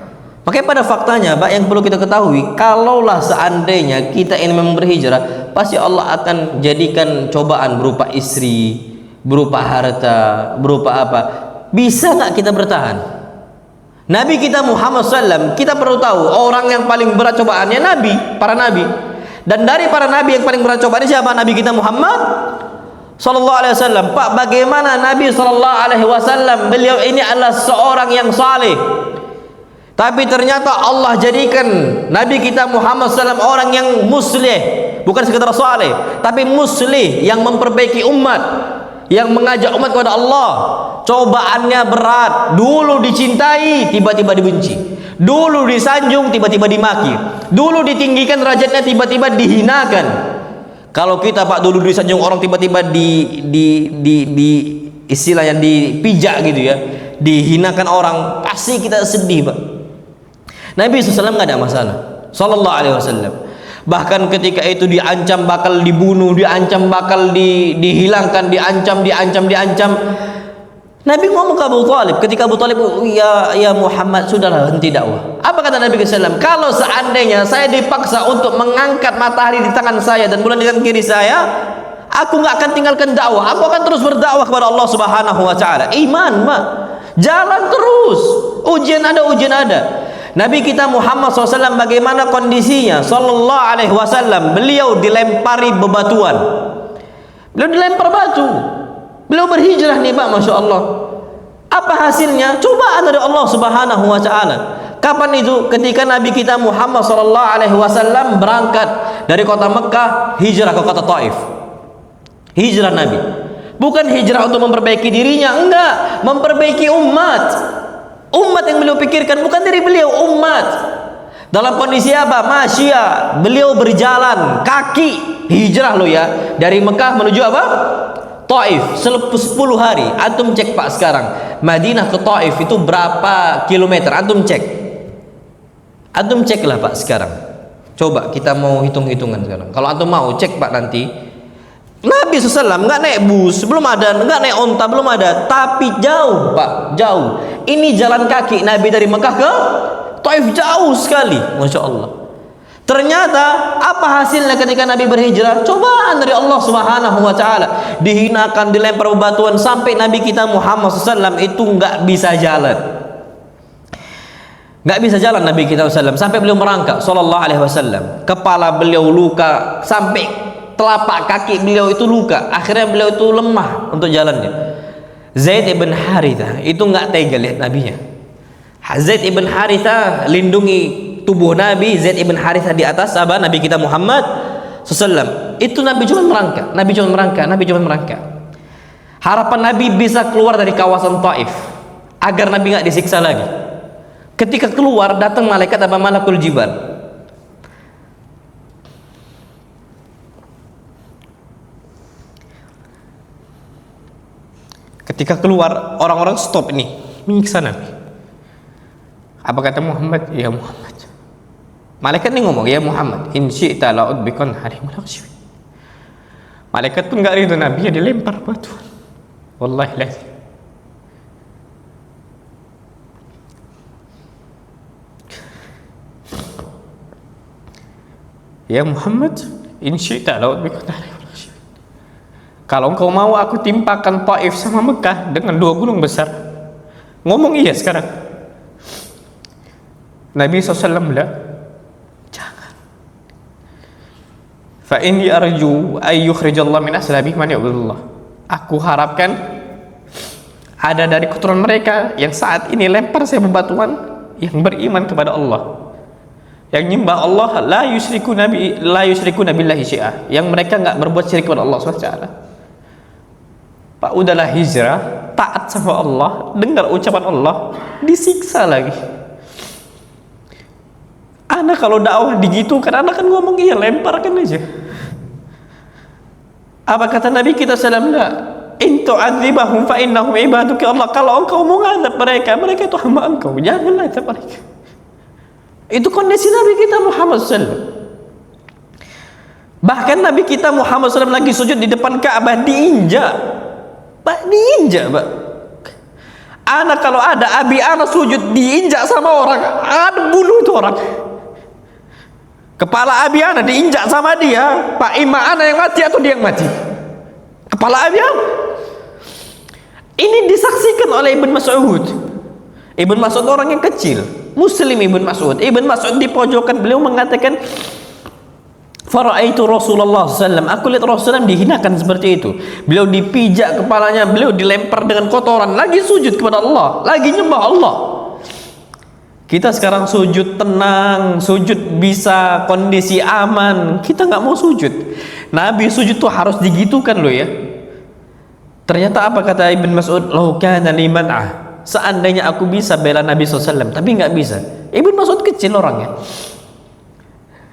Makanya pada faktanya, Pak, yang perlu kita ketahui, kalaulah seandainya kita ini memang berhijrah, pasti Allah akan jadikan cobaan berupa istri, berupa harta, berupa apa. Bisa nggak kita bertahan? Nabi kita Muhammad SAW, kita perlu tahu orang yang paling berat cobaannya Nabi, para Nabi. Dan dari para Nabi yang paling berat cobaannya siapa? Nabi kita Muhammad Sallallahu Alaihi Wasallam. Pak, bagaimana Nabi Sallallahu Alaihi Wasallam? Beliau ini adalah seorang yang saleh, tapi ternyata Allah jadikan Nabi kita Muhammad SAW orang yang muslih, bukan sekedar saleh, tapi muslih, yang memperbaiki umat, yang mengajak umat kepada Allah. Cobaannya berat. Dulu dicintai, tiba-tiba dibenci. Dulu disanjung, tiba-tiba dimaki. Dulu ditinggikan derajatnya, tiba-tiba dihinakan. Kalau kita, Pak, dulu disanjung orang, tiba-tiba di istilahnya dipijak gitu ya, dihinakan orang, pasti kita sedih, Pak. Nabi SAW nggak ada masalah, Sallallahu Alaihi Wasallam. Bahkan ketika itu diancam bakal dibunuh, diancam bakal dihilangkan, diancam. Nabi ngomong ke Abu Talib, ketika Abu Talib, ya Muhammad, sudahlah, henti dakwah. Apa kata Nabi SAW? Kalau seandainya saya dipaksa untuk mengangkat matahari di tangan saya dan bulan di tangan kiri saya, aku nggak akan tinggalkan dakwah. Aku akan terus berdakwah kepada Allah Subhanahu Wa Taala. Iman, Pak, jalan terus. Ujian ada. Nabi kita Muhammad SAW bagaimana kondisinya? Sallallahu Alaihi Wasallam, beliau dilempari bebatuan. Beliau dilempar batu. Beliau berhijrah nih, Pak, masya Allah. Apa hasilnya? Cobaan dari Allah Subhanahu Wa Taala. Kapan itu? Ketika Nabi kita Muhammad Sallallahu Alaihi Wasallam berangkat dari kota Mekah, hijrah ke kota Taif. Hijrah Nabi, bukan hijrah untuk memperbaiki dirinya, enggak, memperbaiki umat. Umat yang beliau pikirkan, bukan diri beliau, umat. Dalam kondisi apa? Masya, beliau berjalan kaki, hijrah loh ya, dari Mekah menuju apa? Taif, 10 hari. Antum cek, Pak, sekarang Madinah ke Taif itu berapa kilometer? Antum cek lah, Pak, sekarang. Coba kita mau hitung-hitungan sekarang. Kalau antum mau cek, Pak, nanti Nabi SAW nggak naik bus, belum ada, nggak naik onta, belum ada, tapi jauh, Pak, jauh. Ini jalan kaki Nabi dari Mekah ke Taif, jauh sekali, masya Allah. Ternyata apa hasilnya ketika Nabi berhijrah? Cobaan dari Allah Subhanahu Wa Taala. Dihinakan, dilempar bebatuan, sampai Nabi kita Muhammad SAW itu nggak bisa jalan. Nggak bisa jalan Nabi kita SAW sampai beliau merangkak, Sallallahu Alaihi Wasallam. Kepala beliau luka, sampai telapak kaki beliau itu luka. Akhirnya beliau itu lemah untuk jalannya. Zaid ibn Harithah itu nggak tega lihat nabinya. Zaid ibn Harithah lindungi tubuh Nabi. Zaid ibn Harithah di atas apa? Nabi kita Muhammad SAW. Itu Nabi cuma merangkak. Harapan Nabi bisa keluar dari kawasan Taif agar Nabi nggak disiksa lagi. Ketika keluar, datang malaikat apa? Malakul Jibal. Ketika keluar, orang-orang stop ini menyiksa Nabi. Apa kata Muhammad? Ya Muhammad. Malaikat ini ngomong, ya Muhammad, in syi'ta la'udbikan harimul akhsyawin. Malaikat pun gak ridho, Nabi ya dilempar batu. Wallahi lazim. Ya Muhammad, in syi'ta la'udbikan harimul akhsyawin. Kalau engkau mau aku timpakan Taif sama Mekah dengan 2 gunung besar. Ngomong iya sekarang. Nabi SAW bilang, jangan. Fa inni arju ay yukhrijallahu min aslabi man ya'budullah. Aku harapkan ada dari keturunan mereka yang saat ini lempar saya bebatuan yang beriman kepada Allah. yang nyembah Allah la yusyrikuna billahi syai'a, yang mereka nggak berbuat syirik kepada Allah SWT. Pak, udahlah hijrah, taat sama Allah, dengar ucapan Allah, disiksa lagi. Anak kalau dakwah digitukan, anak kan ngomong iya, lemparkan aja. Apa kata Nabi kita sallallahu alaihi wasallam? In tu'adzibahum fa innahum ibaduka Allah. Kalau engkau mengadab mereka, mereka itu hamba engkau, janganlah azab mereka. Itu kondisi Nabi kita Muhammad SAW. Bahkan Nabi kita Muhammad SAW lagi sujud di depan Ka'bah diinjak. Pak, diinjak, Pak. Anak kalau ada abi anak sujud diinjak sama orang, ada bunuh itu orang. Kepala abi anak diinjak sama dia, Pak, ima anak yang mati atau dia yang mati? Kepala abi anak. Ini disaksikan oleh Ibn Mas'ud. Ibn Mas'ud orang yang kecil, Muslim Ibn Mas'ud. Ibn Mas'ud di pojokan beliau mengatakan, faraitu Rasulullah SAW, aku lihat Rasulullah dihinakan seperti itu. Beliau dipijak kepalanya, beliau dilempar dengan kotoran, lagi sujud kepada Allah, lagi nyembah Allah. Kita sekarang sujud tenang, sujud bisa kondisi aman, kita nggak mau sujud. Nabi sujud tuh harus digitukan loh ya. Ternyata apa kata Ibn Mas'ud? Lau kana liman seandainya aku bisa bela Nabi SAW, tapi nggak bisa. Ibn Mas'ud kecil orangnya,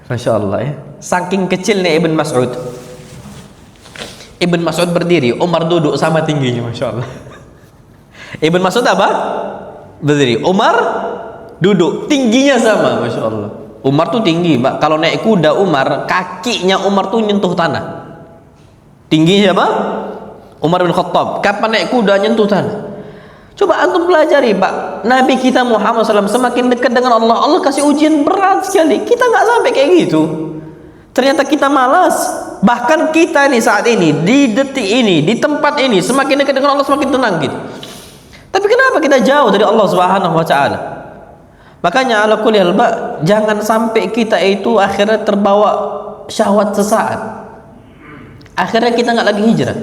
Masya Allah ya. Saking kecilnya Ibn Mas'ud. Ibn Mas'ud berdiri, Umar duduk sama tingginya, Masya Allah. Ibn Mas'ud apa? Berdiri, Umar duduk, tingginya sama, Masya Allah. Umar tuh tinggi, Mbak. Kalau naik kuda Umar, kakinya Umar tuh nyentuh tanah. Tingginya apa? Umar bin Khattab. Kapan naik kuda nyentuh tanah? Coba antum pelajari, Pak. Nabi kita Muhammad SAW semakin dekat dengan Allah, Allah kasih ujian berat sekali. Kita nggak sampai kayak gitu. Ternyata kita malas. Bahkan kita nih saat ini, di detik ini, di tempat ini, semakin dekat dengan Allah semakin tenang gitu. Tapi kenapa kita jauh dari Allah Subhanahu Wa Taala? Makanya ala kulli hal, Pak, jangan sampai kita itu akhirnya terbawa syahwat sesaat. Akhirnya kita nggak lagi hijrah.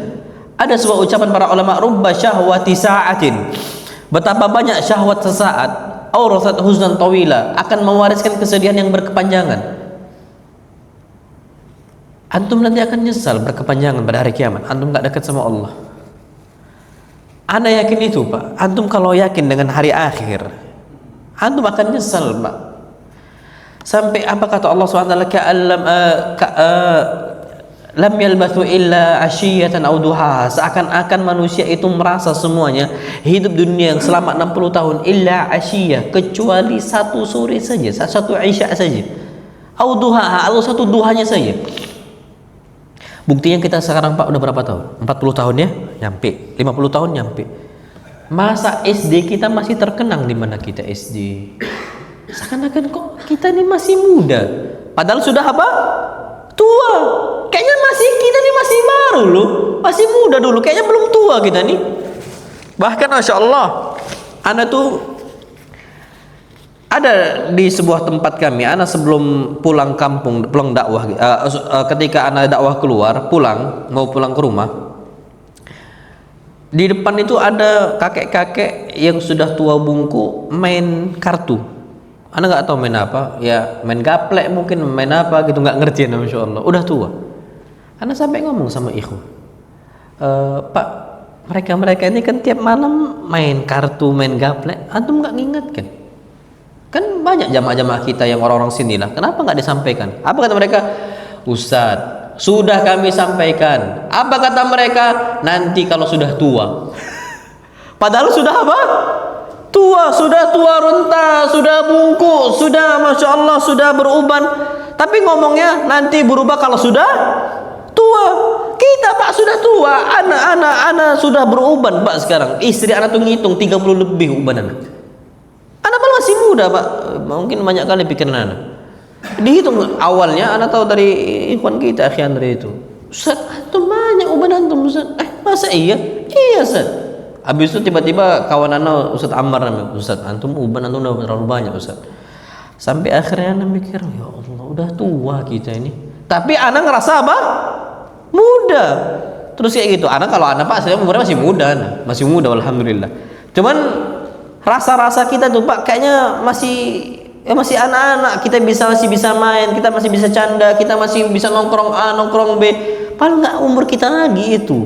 Ada sebuah ucapan para ulama, rubba syahwati sa'atin, betapa banyak syahwat sesaat, awrathat huznan tawila, akan mewariskan kesedihan yang berkepanjangan. Antum nanti akan nyesal berkepanjangan pada hari kiamat. Antum gak dekat sama Allah. Anda yakin itu, Pak. Antum kalau yakin dengan hari akhir, antum akan nyesal, Pak. Sampai apa kata Allah SWT, lam yalbathu illa ashiyatan aw duhaha, seakan-akan manusia itu merasa semuanya hidup dunia yang selama 60 tahun illa ashiyah, kecuali satu sore saja, satu isya saja, aw duhaha, atau satu duhanya saja. Buktinya kita sekarang, Pak, udah berapa tahun? 40 tahun ya? Nyampe. 50 tahun nyampe. Masa SD kita masih terkenang di mana kita SD. Seakan-akan kok kita ini masih muda, padahal sudah apa? Tua. Kayaknya kita nih masih baru loh, masih muda dulu, kayaknya belum tua kita nih. Bahkan Masya Allah, Ana tuh ada di sebuah tempat kami, Ana sebelum pulang kampung, pulang dakwah, ketika Ana dakwah keluar, mau pulang ke rumah, di depan itu ada kakek-kakek yang sudah tua bungku main kartu. Anda nggak tahu main apa, ya main gaplek mungkin, main apa gitu, nggak ngerti. Masya Allah, udah tua. Anda sampai ngomong sama ikhwan, Pak, mereka ini kan tiap malam main kartu, main gaplek, antum nggak ngingatkan? Kan banyak jamaah-jamaah kita yang orang-orang sini lah, kenapa nggak disampaikan? Apa kata mereka? Ustadz, sudah kami sampaikan. Apa kata mereka? Nanti kalau sudah tua. Padahal sudah apa? Tua, sudah tua renta, sudah bungkuk, sudah Masya Allah, sudah beruban. Tapi ngomongnya nanti berubah kalau sudah tua. Kita, Pak, sudah tua. Anak sudah beruban, Pak, sekarang. Istri anak tuh ngitung 30 lebih uban anak. Anak masih muda, Pak. Mungkin banyak kali pikiran anak. Dihitung awalnya, anak tahu dari ikhwan kita, akhi Andre itu. Ustaz, antum banyak uban antum, Ustaz. Masa iya? Iya, Ustaz. Habis itu tiba-tiba kawan anak Ustaz Ammar namanya, Ustaz, antum uban antum udah terlalu banyak, Ustaz. Sampai akhirnya anak mikir, ya Allah, udah tua kita ini. Tapi anak ngerasa apa? Muda. Terus kayak gitu. Anak kalau anak, Pak, saya umurnya masih muda, masih muda, alhamdulillah. Cuman rasa-rasa kita tuh, Pak, kayaknya masih masih anak-anak, kita masih bisa main, kita masih bisa canda, kita masih bisa nongkrong A, nongkrong B. Paling nggak umur kita lagi itu.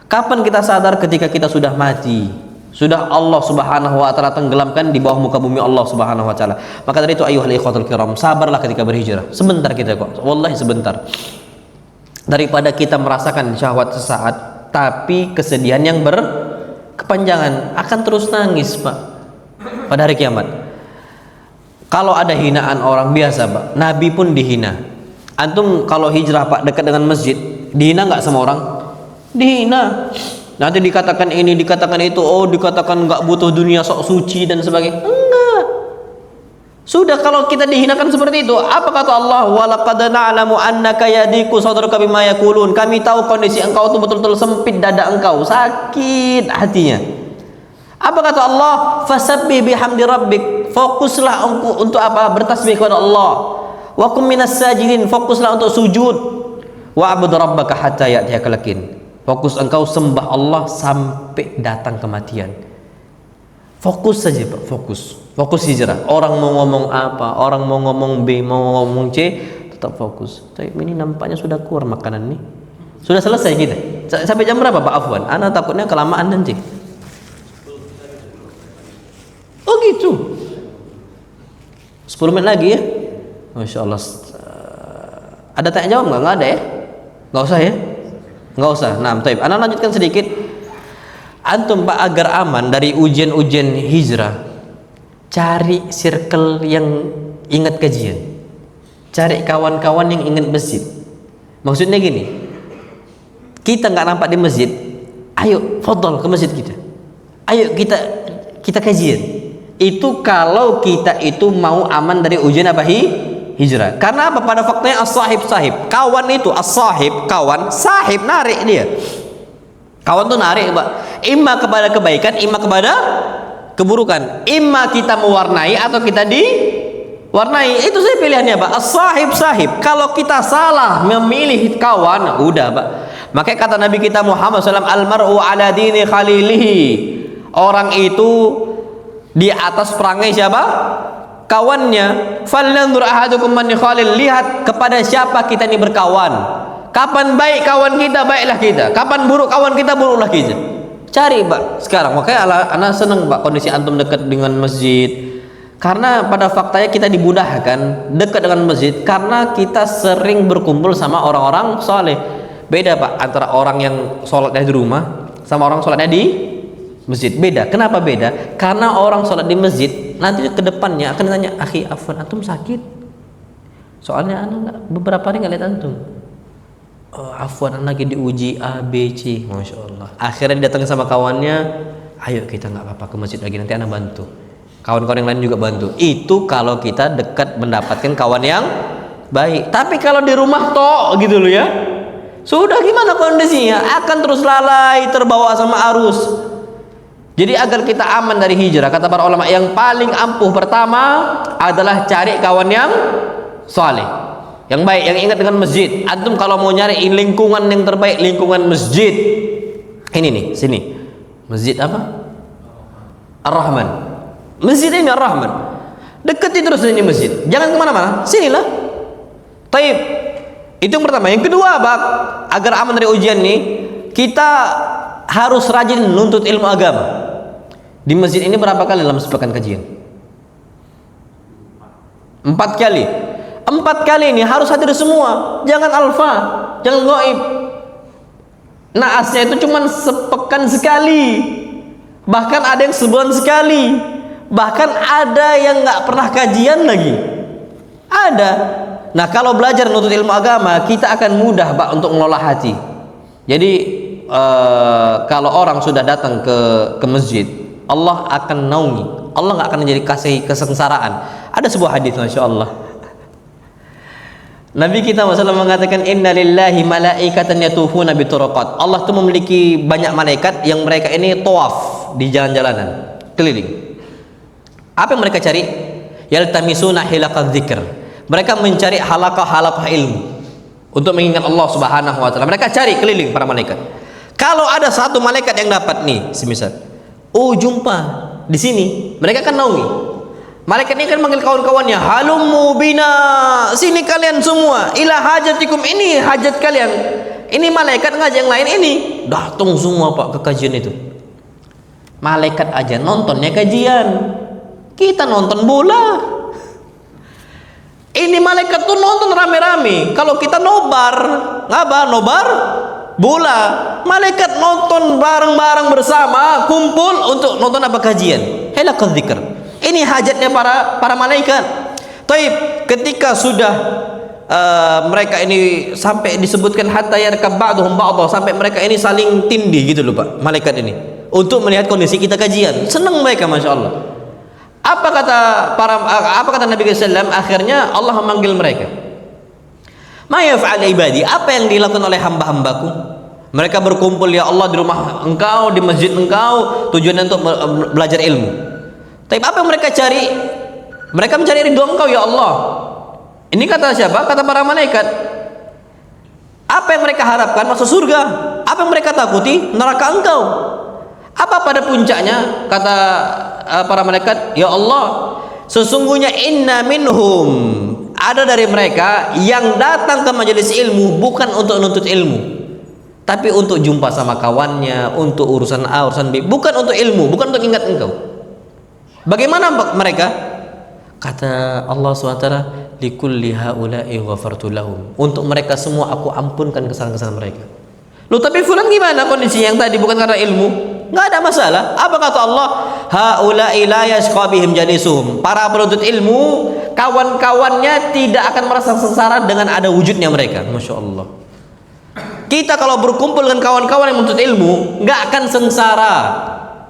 Kapan kita sadar? Ketika kita sudah mati, sudah Allah Subhanahu wa taala tenggelamkan di bawah muka bumi Allah Subhanahu wa taala. Maka dari itu ayyuhal ikhwatul kiram, sabarlah ketika berhijrah. Sebentar kita kok, wallahi sebentar. Daripada kita merasakan syahwat sesaat tapi kesedihan yang berkepanjangan, akan terus nangis, Pak, pada hari kiamat. Kalau ada hinaan orang biasa, Pak, Nabi pun dihina. Antum kalau hijrah, Pak, dekat dengan masjid, dihina nggak sama orang? Dihina. Nanti dikatakan ini, dikatakan itu, dikatakan nggak butuh dunia, sok suci dan sebagainya. Enggak. Sudah, kalau kita dihinakan seperti itu, apa kata Allah? Walaqad na'lamu annaka yadiku sadruka bima yaqulun. Kami tahu kondisi engkau itu betul-betul sempit dada engkau, sakit hatinya. Apa kata Allah? Fasabbih bihamdi rabbik. Fokuslah untuk apa? Bertasbih kepada Allah. Wa kum minas sajidin. Fokuslah untuk sujud. Wa'bud rabbaka hatta ya'tiyakal yaqin. Fokus engkau sembah Allah sampai datang kematian. Fokus saja, Pak, fokus hijrah. Orang mau ngomong apa, orang mau ngomong B, mau ngomong C, tetap fokus. Tapi ini nampaknya sudah keluar makanan nih. Sudah selesai kita. Sampai jam berapa, Pak Afwan? Ana takutnya kelamaan nanti. Oh gitu. 10 menit lagi ya. Masya Allah. Ada tanya jawab nggak? Nggak ada ya? Nggak usah ya? Nggak usah. Nah, taib. Ana lanjutkan sedikit. Antum, Pak, agar aman dari ujian-ujian hijrah, cari circle yang ingat kajian, cari kawan-kawan yang ingat masjid. Maksudnya gini, kita nggak nampak di masjid, ayo fadhol ke masjid kita, ayo kita kajian. Itu kalau kita itu mau aman dari ujian apa? Hijrah. Karena apa? Pada faktanya as-sahib sahib, kawan itu as-sahib kawan, sahib narik dia. Kawan tuh narik, Pak. Imma kepada kebaikan, imma kepada keburukan. Imma kita mewarnai atau kita diwarnai. Itu saya pilihannya, Pak. As-sahib sahib. Kalau kita salah memilih kawan, udah, Pak. Makanya kata Nabi kita Muhammad SAW, al-mar'u ala dini khalilihi. Orang itu di atas perangai siapa? Kawannya. Falyanzur ahadukum man khalil. Lihat kepada siapa kita ini berkawan. Kapan baik kawan kita, baiklah kita. Kapan buruk kawan kita, buruklah kita. Cari, Pak, sekarang. Makanya anak senang, Pak, kondisi antum dekat dengan masjid. Karena pada faktanya kita dimudahkan dekat dengan masjid karena kita sering berkumpul sama orang-orang soleh. Beda, Pak, antara orang yang sholatnya di rumah sama orang sholatnya di masjid. Beda. Kenapa beda? Karena orang sholat di masjid nanti ke depannya akan ditanya, akhi Afwan, antum sakit? Soalnya anak beberapa hari nggak lihat antum. Afwan, lagi diuji A, B, C. Masya Allah. Akhirnya dia datang sama kawannya, ayo kita nggak apa-apa ke masjid lagi, nanti anak bantu. Kawan-kawan yang lain juga bantu. Itu kalau kita dekat mendapatkan kawan yang baik. Tapi kalau di rumah tok gitu loh ya, sudah gimana kondisinya? Akan terus lalai, terbawa sama arus. Jadi agar kita aman dari hijrah, kata para ulama, yang paling ampuh pertama adalah cari kawan yang saleh, yang baik, yang ingat dengan masjid. Antum kalau mau nyari lingkungan yang terbaik, lingkungan masjid. Ini nih, sini. Masjid apa? Ar-Rahman. Masjid ini Ar-Rahman. Deketi terus ini masjid. Jangan kemana-mana. Sinilah. Taib. Itu yang pertama. Yang kedua, Pak, agar aman dari ujian nih, kita harus rajin nuntut ilmu agama. Di masjid ini berapa kali dalam sepekan kajian? 4 kali. 4 kali ini harus hadir semua. Jangan alfa, jangan gaib. Naasnya itu cuma sepekan sekali. Bahkan ada yang sebulan sekali. Bahkan ada yang nggak pernah kajian lagi. Ada. Nah, kalau belajar menuntut ilmu agama, kita akan mudah, Pak, untuk mengelola hati. Jadi kalau orang sudah datang ke masjid, Allah akan naungi. Allah nggak akan jadi kasih kesengsaraan. Ada sebuah hadis, Masya Allah. Nabi kita SAW mengatakan, Inna lillahi malaikatan yatufuna bituraqat. Allah itu memiliki banyak malaikat yang mereka ini tawaf di jalan-jalanan, keliling. Apa yang mereka cari? Yaltamisuna hilaqadz dzikr. Mereka mencari halaqah-halaqah ilmu untuk mengingat Allah Subhanahu wa taala. Mereka cari keliling para malaikat. Kalau ada satu malaikat yang dapat nih, semisal, jumpa di sini, mereka kan naungi. Malaikat ini kan manggil kawan-kawannya, halummu bina, sini kalian semua, ila hajatikum, ini hajat kalian. Ini malaikat ngajak yang lain ini, datang semua Pak ke kajian itu. Malaikat aja nontonnya kajian, kita nonton bola. Ini malaikat tuh nonton rame-rame. Kalau kita nobar, ngapa? Nobar bola. Malaikat nonton bareng-bareng bersama, kumpul untuk nonton apa? Kajian. Halaqah dzikr. Ini hajatnya para malaikat. Taib, ketika sudah mereka ini sampai disebutkan hatta yarkab ba'dhum ba'dha, sampai mereka ini saling tindih gitu loh Pak, malaikat ini, untuk melihat kondisi kita kajian. Senang mereka, Masya Allah. Apa kata Nabi SAW? Akhirnya Allah memanggil mereka. Ma yaf'al ibadi, apa yang dilakukan oleh hamba-hambaku? Mereka berkumpul ya Allah di rumah Engkau, di masjid Engkau, tujuannya untuk belajar ilmu. Tapi apa yang mereka cari? Mereka mencari ridho Engkau ya Allah. Ini kata siapa? Kata para malaikat. Apa yang mereka harapkan? Masuk surga. Apa yang mereka takuti? Neraka Engkau. Apa pada puncaknya? Kata para malaikat, ya Allah, sesungguhnya inna minhum, ada dari mereka yang datang ke majelis ilmu bukan untuk menuntut ilmu, tapi untuk jumpa sama kawannya, untuk urusan A, urusan B, bukan untuk ilmu, bukan untuk ingat Engkau. Bagaimana mereka? Kata Allah SWT, likulli haula'i ghafartu lahum, untuk mereka semua aku ampunkan kesalahan-kesalahan mereka. Loh, tapi fulan gimana kondisi yang tadi bukan karena ilmu? Nggak ada masalah. Apa kata Allah? Haula'i la yashqa bihim jalisuhum, para penuntut ilmu, kawan-kawannya tidak akan merasa sengsara dengan ada wujudnya mereka. Masya Allah. Kita kalau berkumpul dengan kawan-kawan yang menuntut ilmu, nggak akan sengsara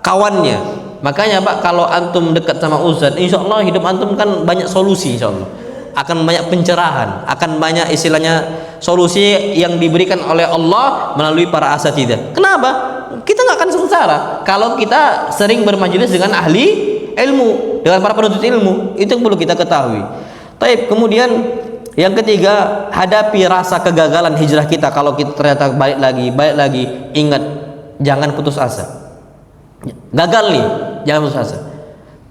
kawannya. Makanya Pak, kalau antum dekat sama ustaz, insya Allah hidup antum kan banyak solusi, insya Allah akan banyak pencerahan, akan banyak istilahnya solusi yang diberikan oleh Allah melalui para asatidzah. Kenapa? Kita nggak akan sengsara kalau kita sering bermajelis dengan ahli ilmu, dengan para penuntut ilmu. Itu yang perlu kita ketahui. Taib. Kemudian yang ketiga, hadapi rasa kegagalan hijrah kita. Kalau kita ternyata balik lagi, ingat, jangan putus asa. Gagal nih, jangan putus asa.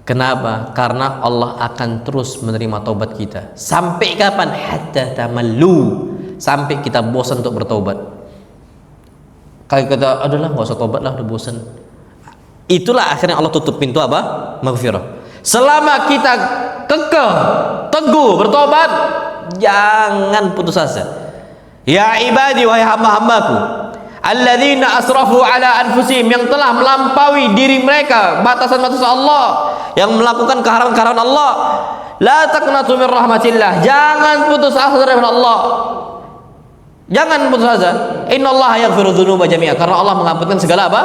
Kenapa? Karena Allah akan terus menerima taubat kita. Sampai kapan? Hatta tamallu, sampai kita bosan untuk bertaubat. Kalau kita, adalah nggak usah taubat lah, udah bosan. Itulah akhirnya Allah tutup pintu apa? Maghfirah. Selama kita kekeh, teguh bertobat, jangan putus asa. Ya ibadi, wahai hamba-hambaku, alladzina asrafu ala anfusihim, yang telah melampaui diri mereka batasan-batasan Allah, yang melakukan keharaman-keharaman Allah. La taqnatu min rahmatillah, jangan putus asa dari Allah. Jangan putus asa. Innallaha yaghfiru dzunuba jami'a, karena Allah mengampunkan segala apa?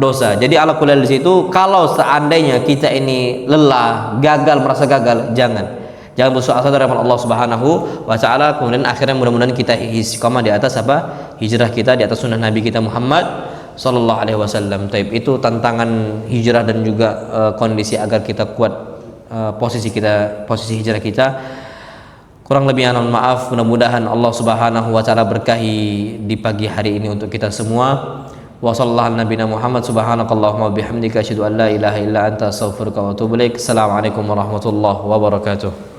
Dosa. Jadi ala kulli di situ, kalau seandainya kita ini lelah, gagal, merasa gagal, jangan putus asa dari Allah Subhanahu wa taala. Kemudian akhirnya mudah-mudahan kita istiqamah di atas apa? Hijrah kita di atas sunnah Nabi kita Muhammad sallallahu alaihi wasallam. Taib. Itu tantangan hijrah dan juga kondisi agar kita kuat posisi hijrah kita. Kurang lebihnya mohon maaf. Mudah-mudahan Allah Subhanahu wa taala berkahi di pagi hari ini untuk kita semua. Wa sallallahu ala nabiyina Muhammad, subhanakallahumma bihamdika asyhadu an la ilaha illa anta astaghfiruka wa atubu ilaik. Assalamualaikum warahmatullahi wabarakatuh.